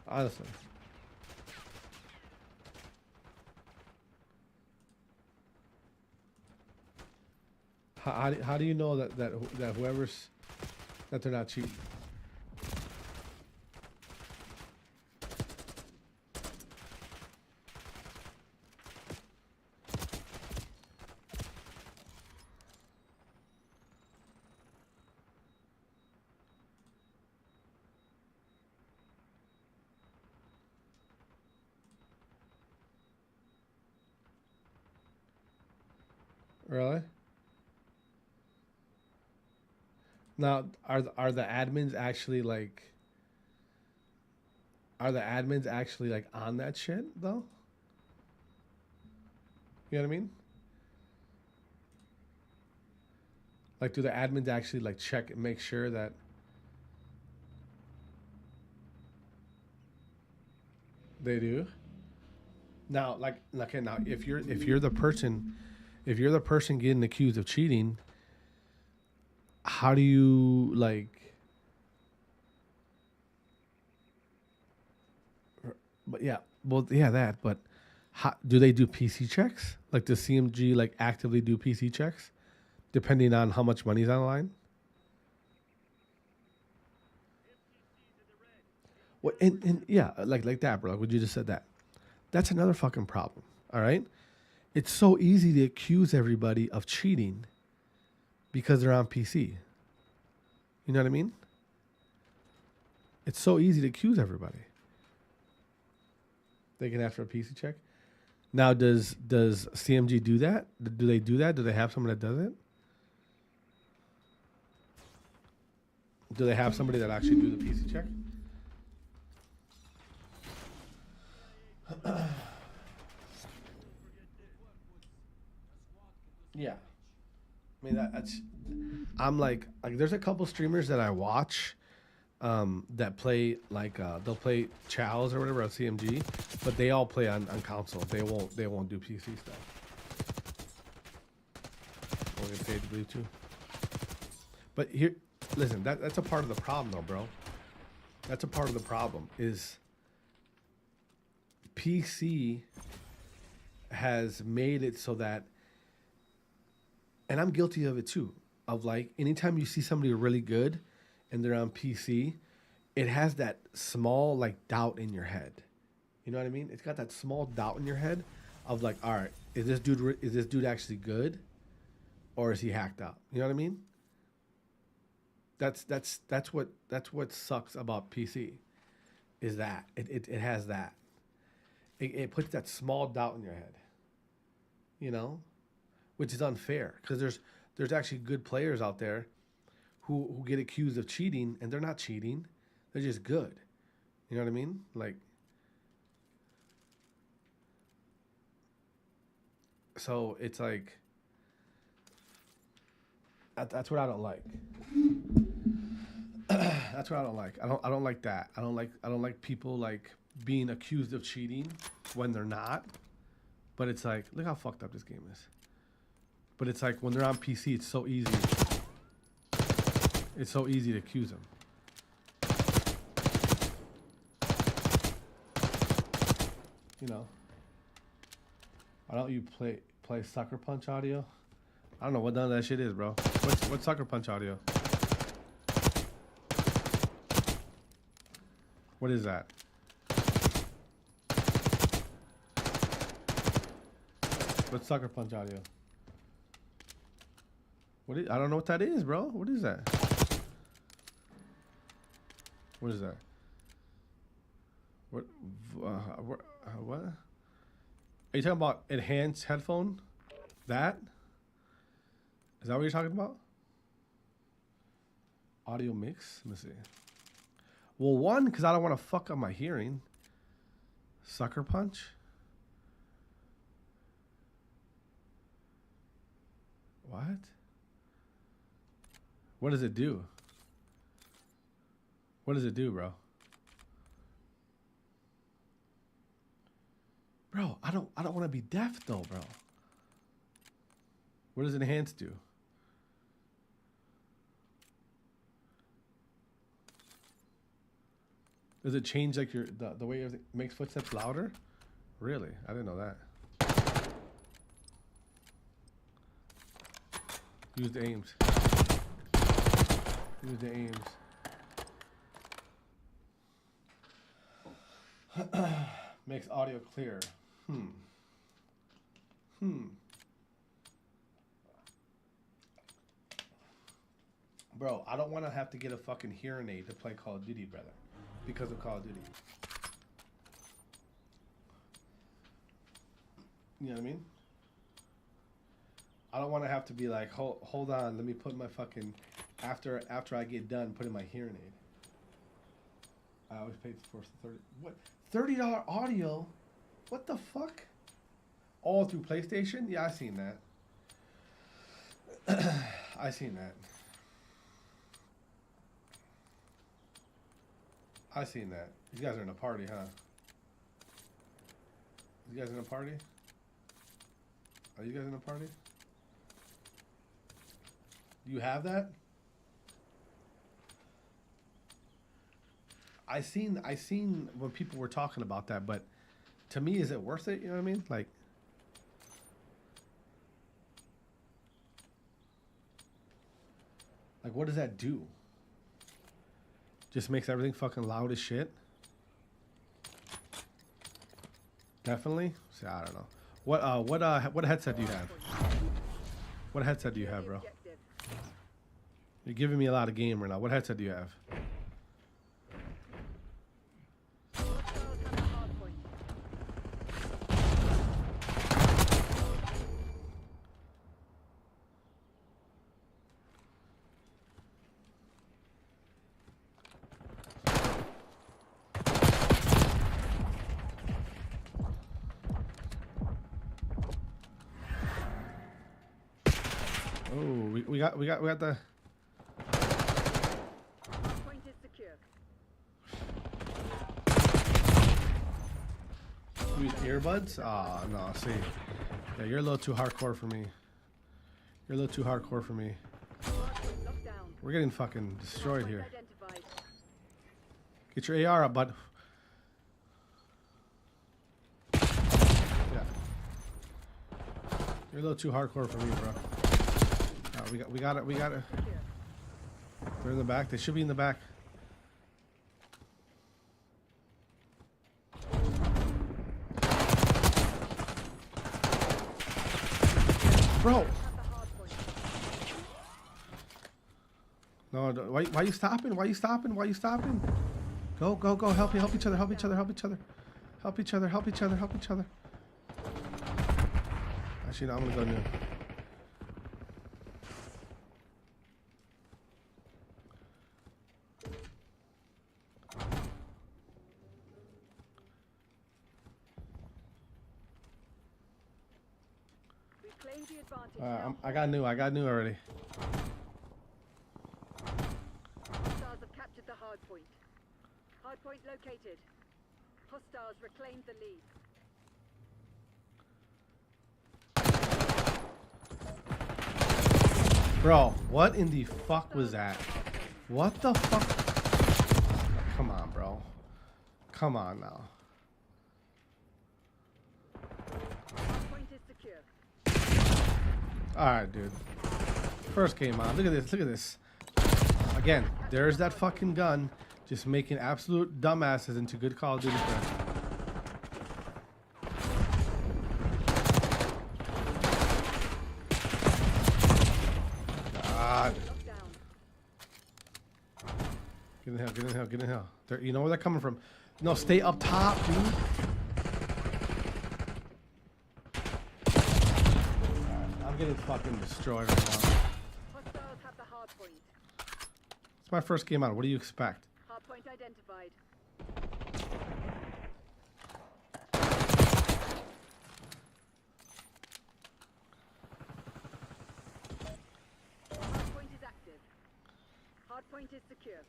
Honestly. How do you know that whoever's that they're not cheating? Really? Now, are the admins actually like? Are the admins actually like on that shit though? You know what I mean? Like, do the admins actually like check and make sure that? They do. Now, like, okay, now if you're the person getting accused of cheating, how do you like? But yeah, well, yeah, that. But how do they do PC checks? Like, does CMG like actively do PC checks, depending on how much money's on the line? Well, and yeah, like that, bro. Like what you just said that. That's another fucking problem. All right, it's so easy to accuse everybody of cheating because they're on PC. You know what I mean? It's so easy to accuse everybody. They can ask for a PC check. Now, does CMG do that? Do they do that? Do they have someone that does it? Do they have somebody that actually do the PC check? Yeah. I mean, that's. I'm like there's a couple streamers that I watch, that play like they'll play Chows or whatever on CMG, but they all play on console. They won't do PC stuff. We'll get paid to believe too. But here, listen, that's a part of the problem though, bro. That's a part of the problem is PC has made it so that, and I'm guilty of it too, of like anytime you see somebody really good and they're on PC, it has that small like doubt in your head. You know what I mean? It's got that small doubt in your head of like, all right, is this dude actually good, or is he hacked up? You know what I mean? That's what sucks about PC, is that it has that. It puts that small doubt in your head. You know, which is unfair because there's actually good players out there who get accused of cheating, and they're not cheating. They're just good. You know what I mean? Like, so it's like, that's what I don't like. That's what I don't like. I don't like that. I don't like people like being accused of cheating when they're not. But it's like, look how fucked up this game is. But it's like when they're on PC, it's so easy. It's so easy to accuse them. You know. Why don't you play Sucker Punch audio? I don't know what none of that shit is, bro. What's Sucker Punch audio? What is that? What's Sucker Punch audio? I don't know what that is, bro. What is that? What is that? What? What? Are you talking about enhanced headphone? That? Is that what you're talking about? Audio mix? Let me see. Well, one, because I don't want to fuck up my hearing. Sucker Punch? What? What does it do? What does it do, bro? Bro, I don't want to be deaf though, bro. What does enhance do? Does it change like the way it makes footsteps louder? Really? I didn't know that. Use the aims. Use the aims. Makes audio clear. Bro, I don't want to have to get a fucking hearing aid to play Call of Duty, brother. Because of Call of Duty. You know what I mean? I don't want to have to be like, hold on, let me put my fucking, after I get done, put in my hearing aid. I always paid for 30, what? $30 audio? What the fuck? All through PlayStation? Yeah, I seen that. I seen that. I seen that. You guys are in a party, huh? You guys in a party? Are you guys in a party? Do you have that? I seen when people were talking about that, but to me, is it worth it? You know what I mean? Like, what does that do? Just makes everything fucking loud as shit. Definitely. See, I don't know. What headset do you have? What headset do you have, bro? You're giving me a lot of game right now. What headset do you have? Oh, we got the. Point is secure. Use earbuds? Ah, no. See, yeah, you're a little too hardcore for me. You're a little too hardcore for me. We're getting fucking destroyed here. Get your AR up, bud. Yeah. You're a little too hardcore for me, bro. We got it. They're in the back. They should be in the back. Bro. No, why you stopping? Why you stopping? Why you stopping? Go. Help each other. Help each other. Actually, no, I'm gonna go new. I got new already. Hostiles have captured the hard point. Hard point located. Hostiles reclaimed the lead. Bro, what in the fuck was that? What the fuck? Come on, bro. Come on now. Hard point is secure. Alright, dude. First game on. Look at this. Again, there's that fucking gun just making absolute dumbasses into good Call of Duty friends. God. Get in the hill. You know where they're coming from. No, stay up top, dude. I'm getting fucking destroyed right now. Hostiles have the hard point. It's my first game on. What do you expect? Hard point identified. Hard point is active. Hard point is secure.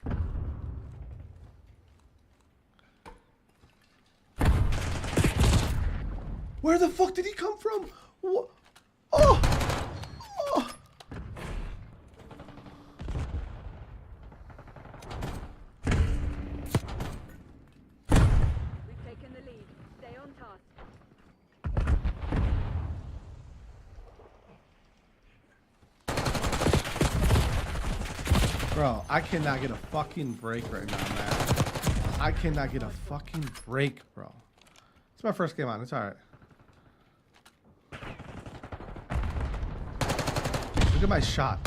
Where the fuck did he come from? What? Oh! We've taken the lead. Stay on task. Bro, I cannot get a fucking break right now, man. I cannot get a fucking break, bro. It's my first game on. It's alright. Look at my shot.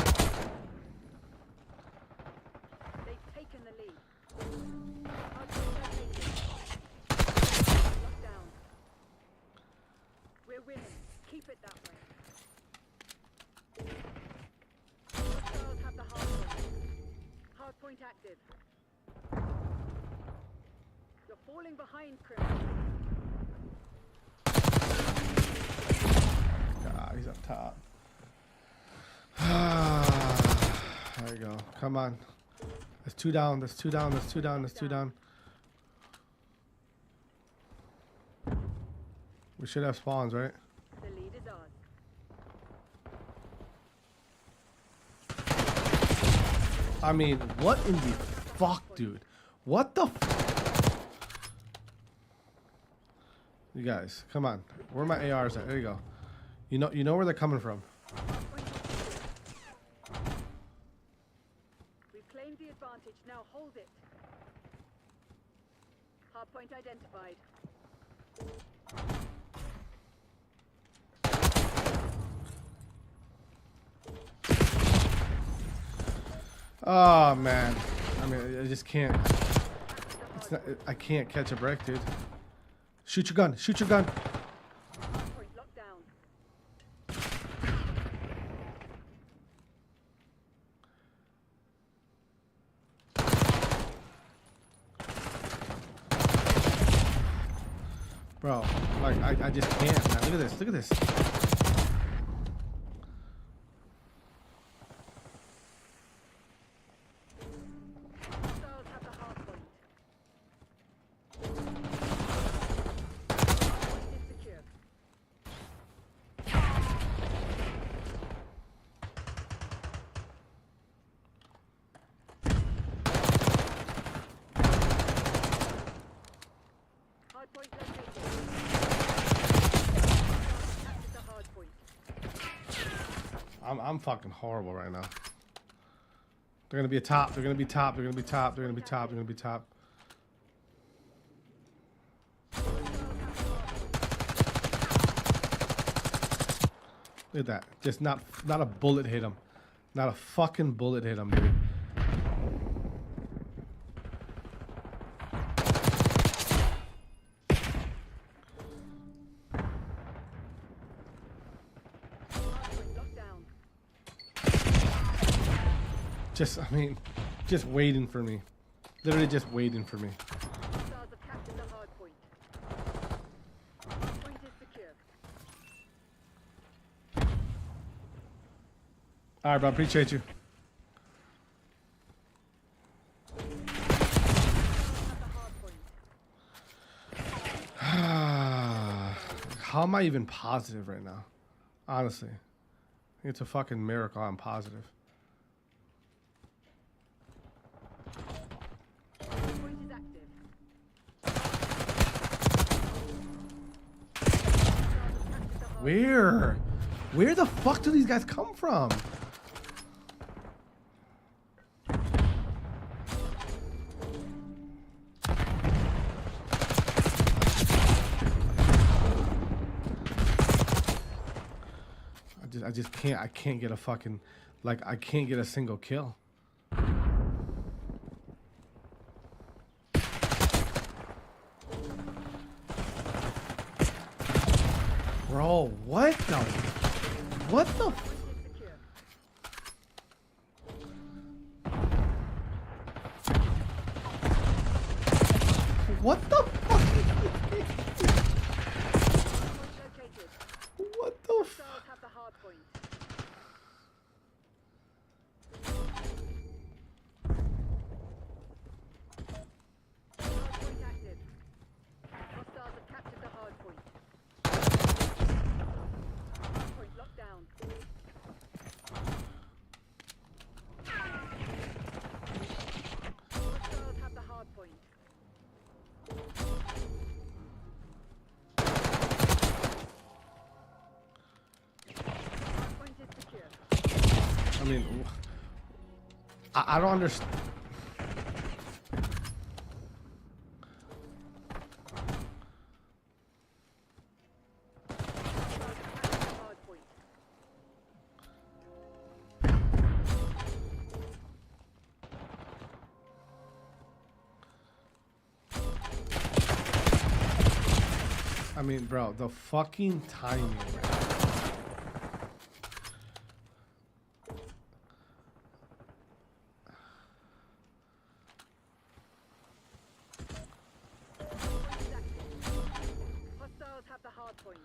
They've taken the lead. Hard point located. Locked down. We're winning. Keep it that way. Hostiles have the hard point. Hard point active. You're falling behind, Kremp. God, he's up top. There you go. Come on. There's two down. We should have spawns, right? The lead is ours. I mean, what in the fuck, dude? What the You guys, come on. Where are my ARs at? There you go. You know where they're coming from. We've claimed the advantage. Now hold it. Hardpoint identified. Oh man, I mean, I just can't. It's not, I can't catch a break, dude. Shoot your gun. Shoot your gun. Hardpoint locked down. Bro, like I just can't, man. Look at this. Look at this. Hardpoint located. Captured the hardpoint. I'm fucking horrible right now. They're gonna be a top. They're gonna be top. They're gonna be top. They're gonna be top. They're gonna be top. Look at that. Just not a bullet hit him. Not a fucking bullet hit him, dude. Just waiting for me. Literally just waiting for me. Hostiles have captured the hardpoint. Hardpoint is secure. All right, bro. Appreciate you. How am I even positive right now? Honestly, I think it's a fucking miracle I'm positive. Hardpoint is active. Where? Where the fuck do these guys come from? I can't get a fucking, like, I can't get a single kill. Bro, what the? What the? What the fuck is this? What the fuck? Hostiles have the hardpoint. Hardpoint active. Hostiles have captured the hardpoint. Hardpoint locked down. Hostiles have the hardpoint. Hardpoint is secure. I mean, I don't understand. Hardpoint. I mean, bro, the fucking timing, man. Hostiles have the hardpoint.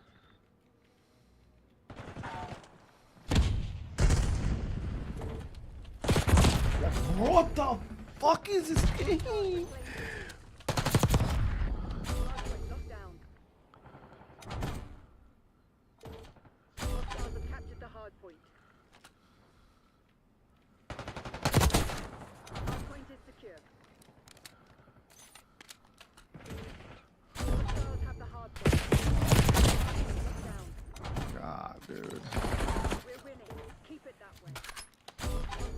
What the fuck is this game? Hardpoint locked down. Hostiles have captured the hardpoint. Hardpoint is secure. Hostiles have the hardpoint. Locked down. God, dude. We're winning. Keep it that way.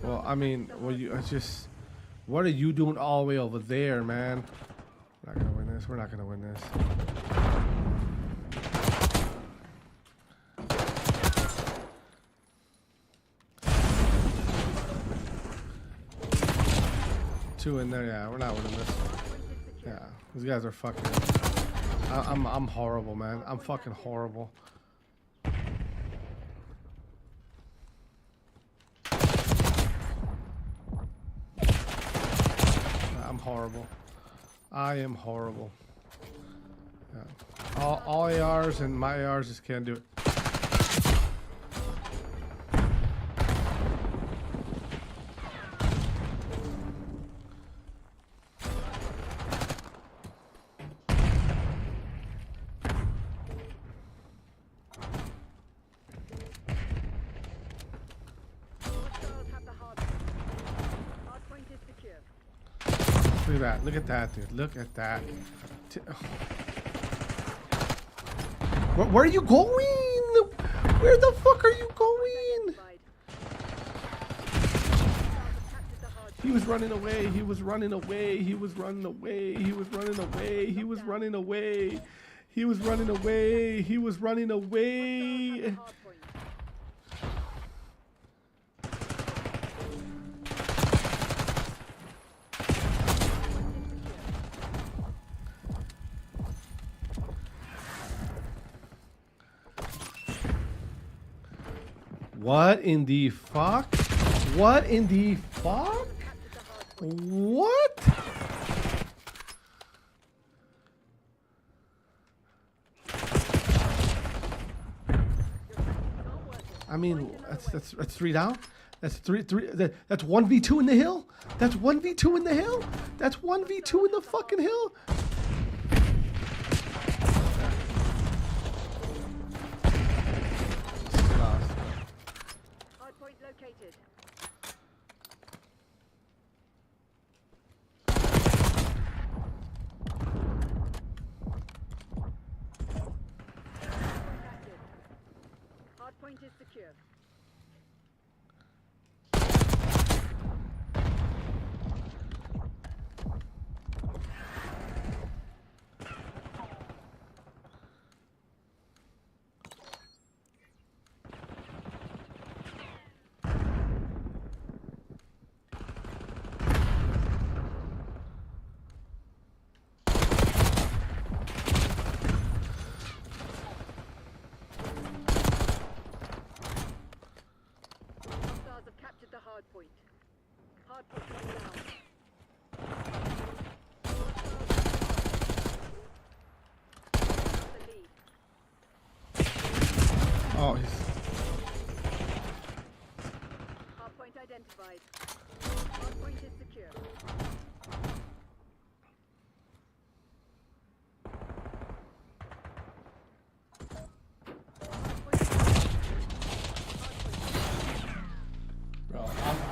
Well, I mean, well, what are you doing all the way over there, man? We're not gonna win this. We're not gonna win this. Two in there, yeah. We're not winning this. Yeah, these guys are fucking. I'm horrible, man. I'm fucking horrible. I'm horrible. I am horrible. Yeah. All ARs and my ARs just can't do it. Hostiles have the hardpoint. Hardpoint is secure. Look at that. Look at that, dude. Look at that. Where are you going? Where the fuck are you going? He was running away. He was running away. He was running away. He was running away. He was running away. He was running away. He was running away. What in the fuck? What in the fuck? What? I mean, that's 3 down. That's three. That's 1v2 in the hill. That's 1v2 in the hill. That's 1v2 in the fucking hill. Hardpoint located. Hardpoint is secure. The hard point. Hard point the lead. Oh, he's... Hard point identified. Hard point is secure.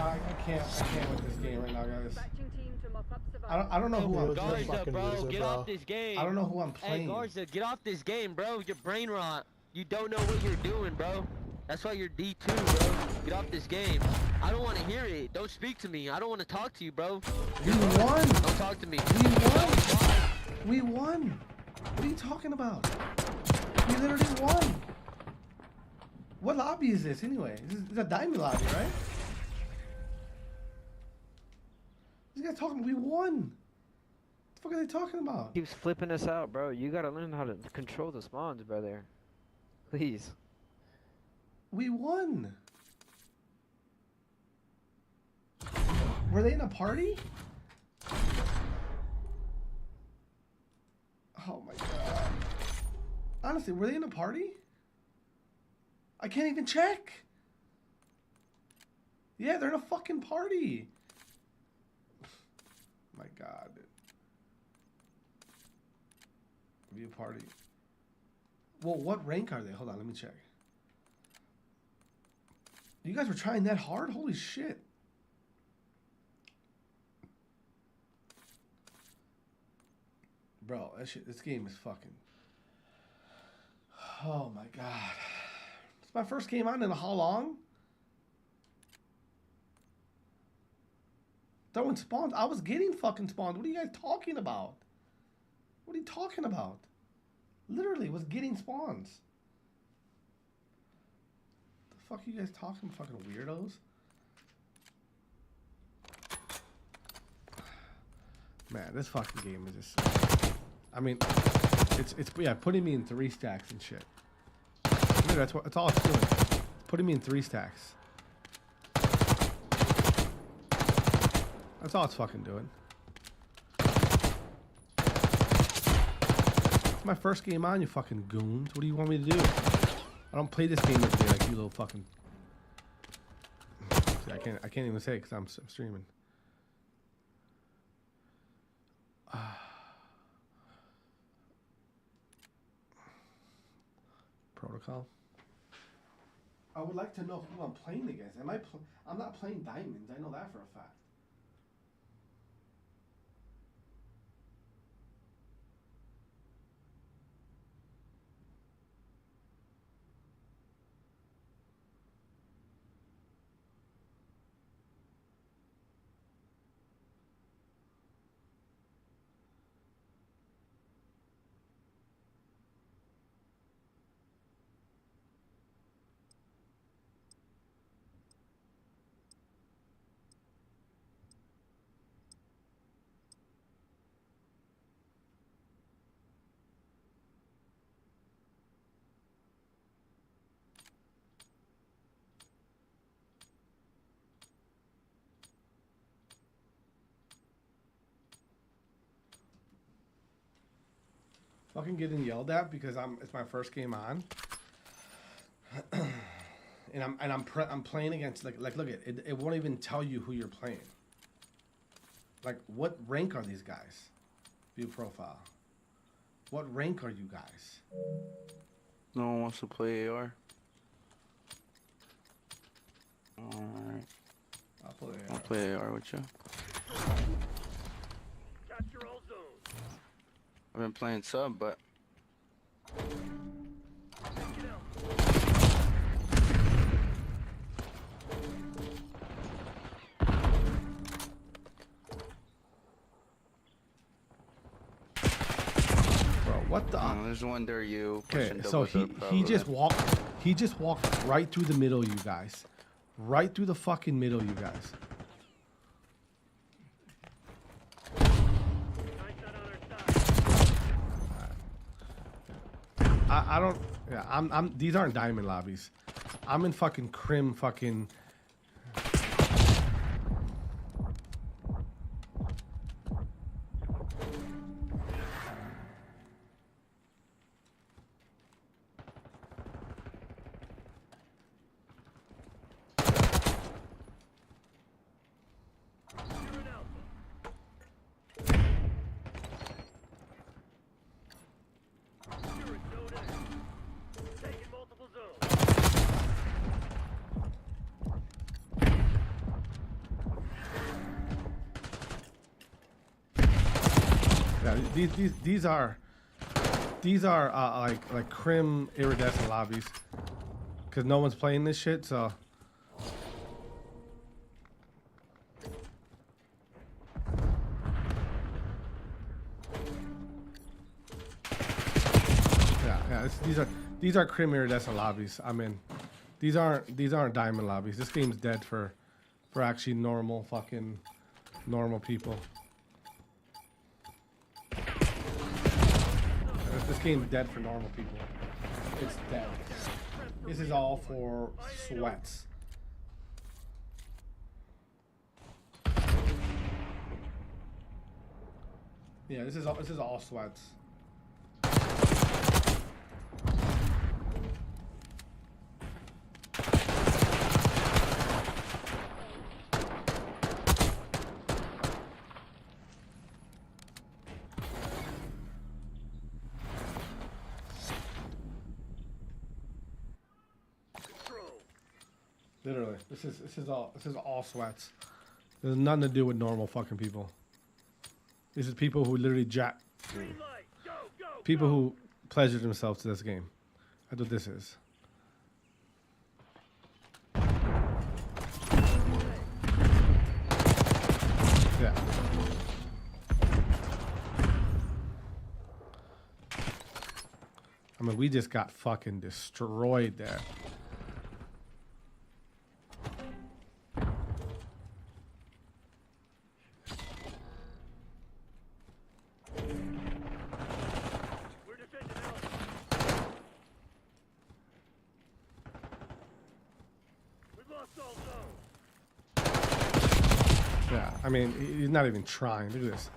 I can't with this game right now, guys. Dispatching team to mop up I don't know who I'm playing. Garza, bro, get off this game. I don't know who I'm playing. Hey, Garza, get off this game, bro. Your brain rot. You don't know what you're doing, bro. That's why you're D2, bro. Get off this game. I don't want to hear it. Don't speak to me. I don't want to talk to you, bro. We won. Don't talk to me. We won. We won. What are you talking about? We literally won. What lobby is this anyway? This is a diamond lobby, right? These guys talking. We won. What the fuck are they talking about? Keeps flipping us out, bro. You gotta learn how to control the spawns, brother. Please. We won. Were they in a party? Oh my god. Honestly, were they in a party? I can't even check. Yeah, they're in a fucking party. My god, dude. View party. Well, what rank are they? Hold on, let me check. You guys were trying that hard? Holy shit. Bro, that shit, this game is fucking... Oh my god. It's my first game on in how long? Throwing spawns. I was getting fucking spawns. What are you guys talking about? What are you talking about? Literally was getting spawns. The fuck are you guys talking, fucking weirdos? Man, this fucking game is just... I mean, it's yeah, putting me in 3 stacks and shit. Dude, that's all it's doing. It's putting me in 3 stacks. That's all it's fucking doing. It's my first game on, you fucking goons. What do you want me to do? I don't play this game every day like you little fucking... See, I can't even say it because I'm streaming. Protocol. I would like to know who I'm playing against. I'm not playing diamonds. I know that for a fact. fucking getting yelled at because it's my first game on, and I'm playing against like look at it. It won't even tell you who you're playing. Like, what rank are these guys? View profile. What rank are you guys? No one wants to play AR. Alright. I'll play AR with you. Capture all zones. I've been playing sub, but What the? there's one there. You Okay, pushing so double he up, just walked. He just walked right through the middle, you guys. Right through the fucking middle, you guys. I don't. Yeah, I'm. These aren't diamond lobbies. I'm in fucking Kremp fucking. Yeah, these are like Kremp iridescent lobbies, cause no one's playing this shit. So yeah, these are Kremp iridescent lobbies. I mean, these aren't diamond lobbies. This game's dead for actually normal people. This game's dead for normal people. It's dead. This is all for sweats. Yeah, this is all sweats. Literally, this is all sweats. There's nothing to do with normal fucking people. This is people who literally people who pleasure themselves to this game. That's what this is. Yeah. I mean, we just got fucking destroyed there. Yeah, I mean, he's not even trying. Look at this.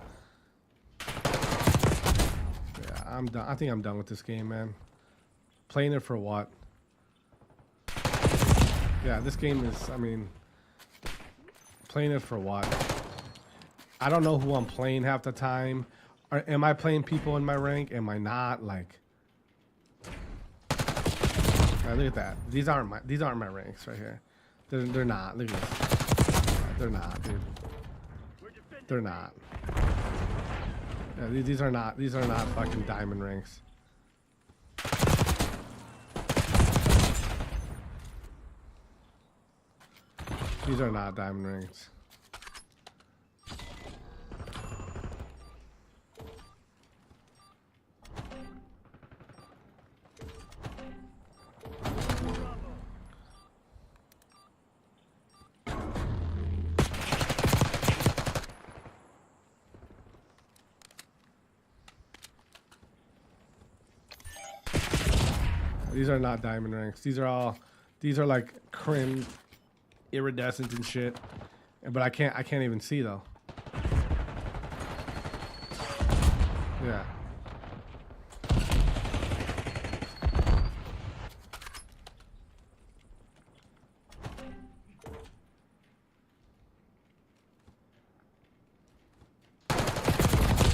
Yeah, I'm done. I think I'm done with this game, man. Playing it for what? Yeah, this game is, I mean, playing it for what? I don't know who I'm playing half the time. Am I playing people in my rank? Am I not? Like, look at that. These aren't my ranks right here. They're not. Look at this. They're not, dude. They're not. Yeah, these are not fucking diamond ranks. These are not diamond ranks. These are not diamond ranks. These are like Kremp, iridescent and shit. But I can't even see though. Yeah.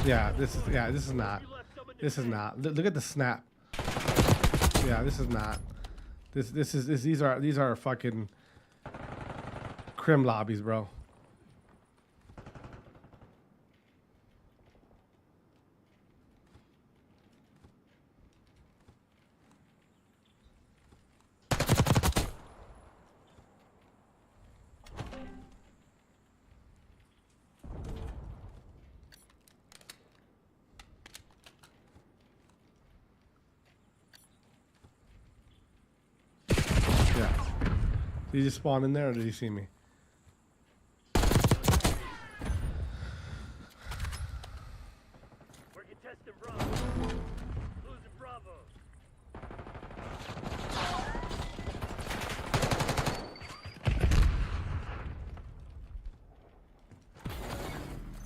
Yeah, this is not. This is not. Look at the snap. Yeah, this is not. These are fucking crim lobbies, bro. Yeah. Did he just spawn in there or did he see me? We're contesting Bravo. Losing Bravo.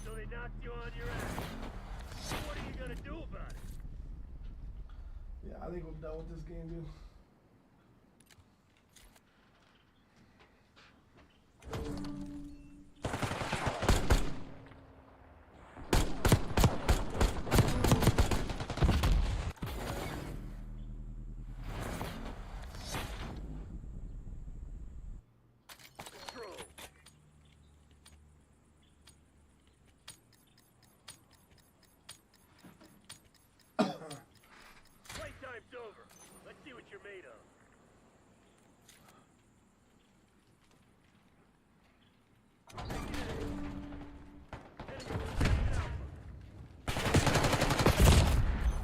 So they knocked you on your ass. What are you gonna do about it? Yeah, I think we're done with this game, dude. Control. Playtime's over. Let's see what you're made of.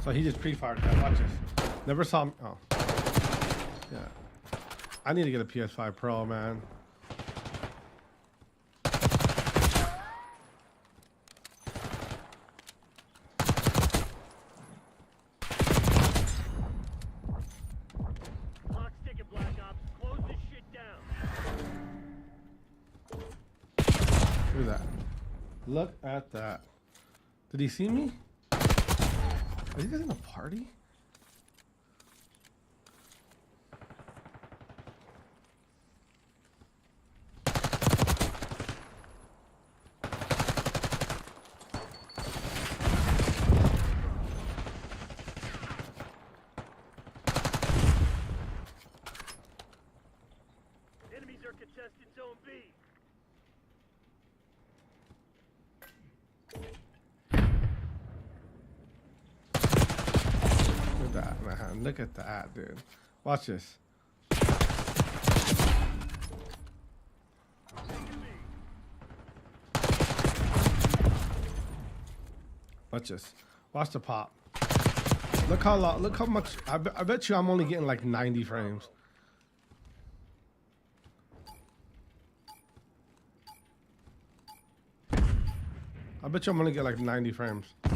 So he just pre-fired that. Watch this. Never saw him. Oh. Yeah. I need to get a PS5 Pro, man. Clock's ticking, Black Ops. Close this shit down. Look at that. Look at that. Did he see me? Are you guys in a party? Enemies are contesting Zone B. Look at that, man. Look at that, dude. Watch this. Watch this. Watch the pop. Look how long, look how much. I bet you I'm only getting like 90 frames. I bet you I'm gonna get like 90 frames. We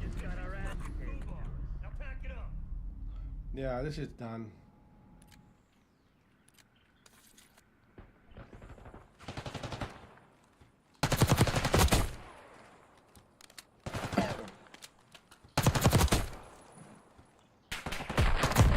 just got our ass kicked. Now pack it up. Yeah, this is done.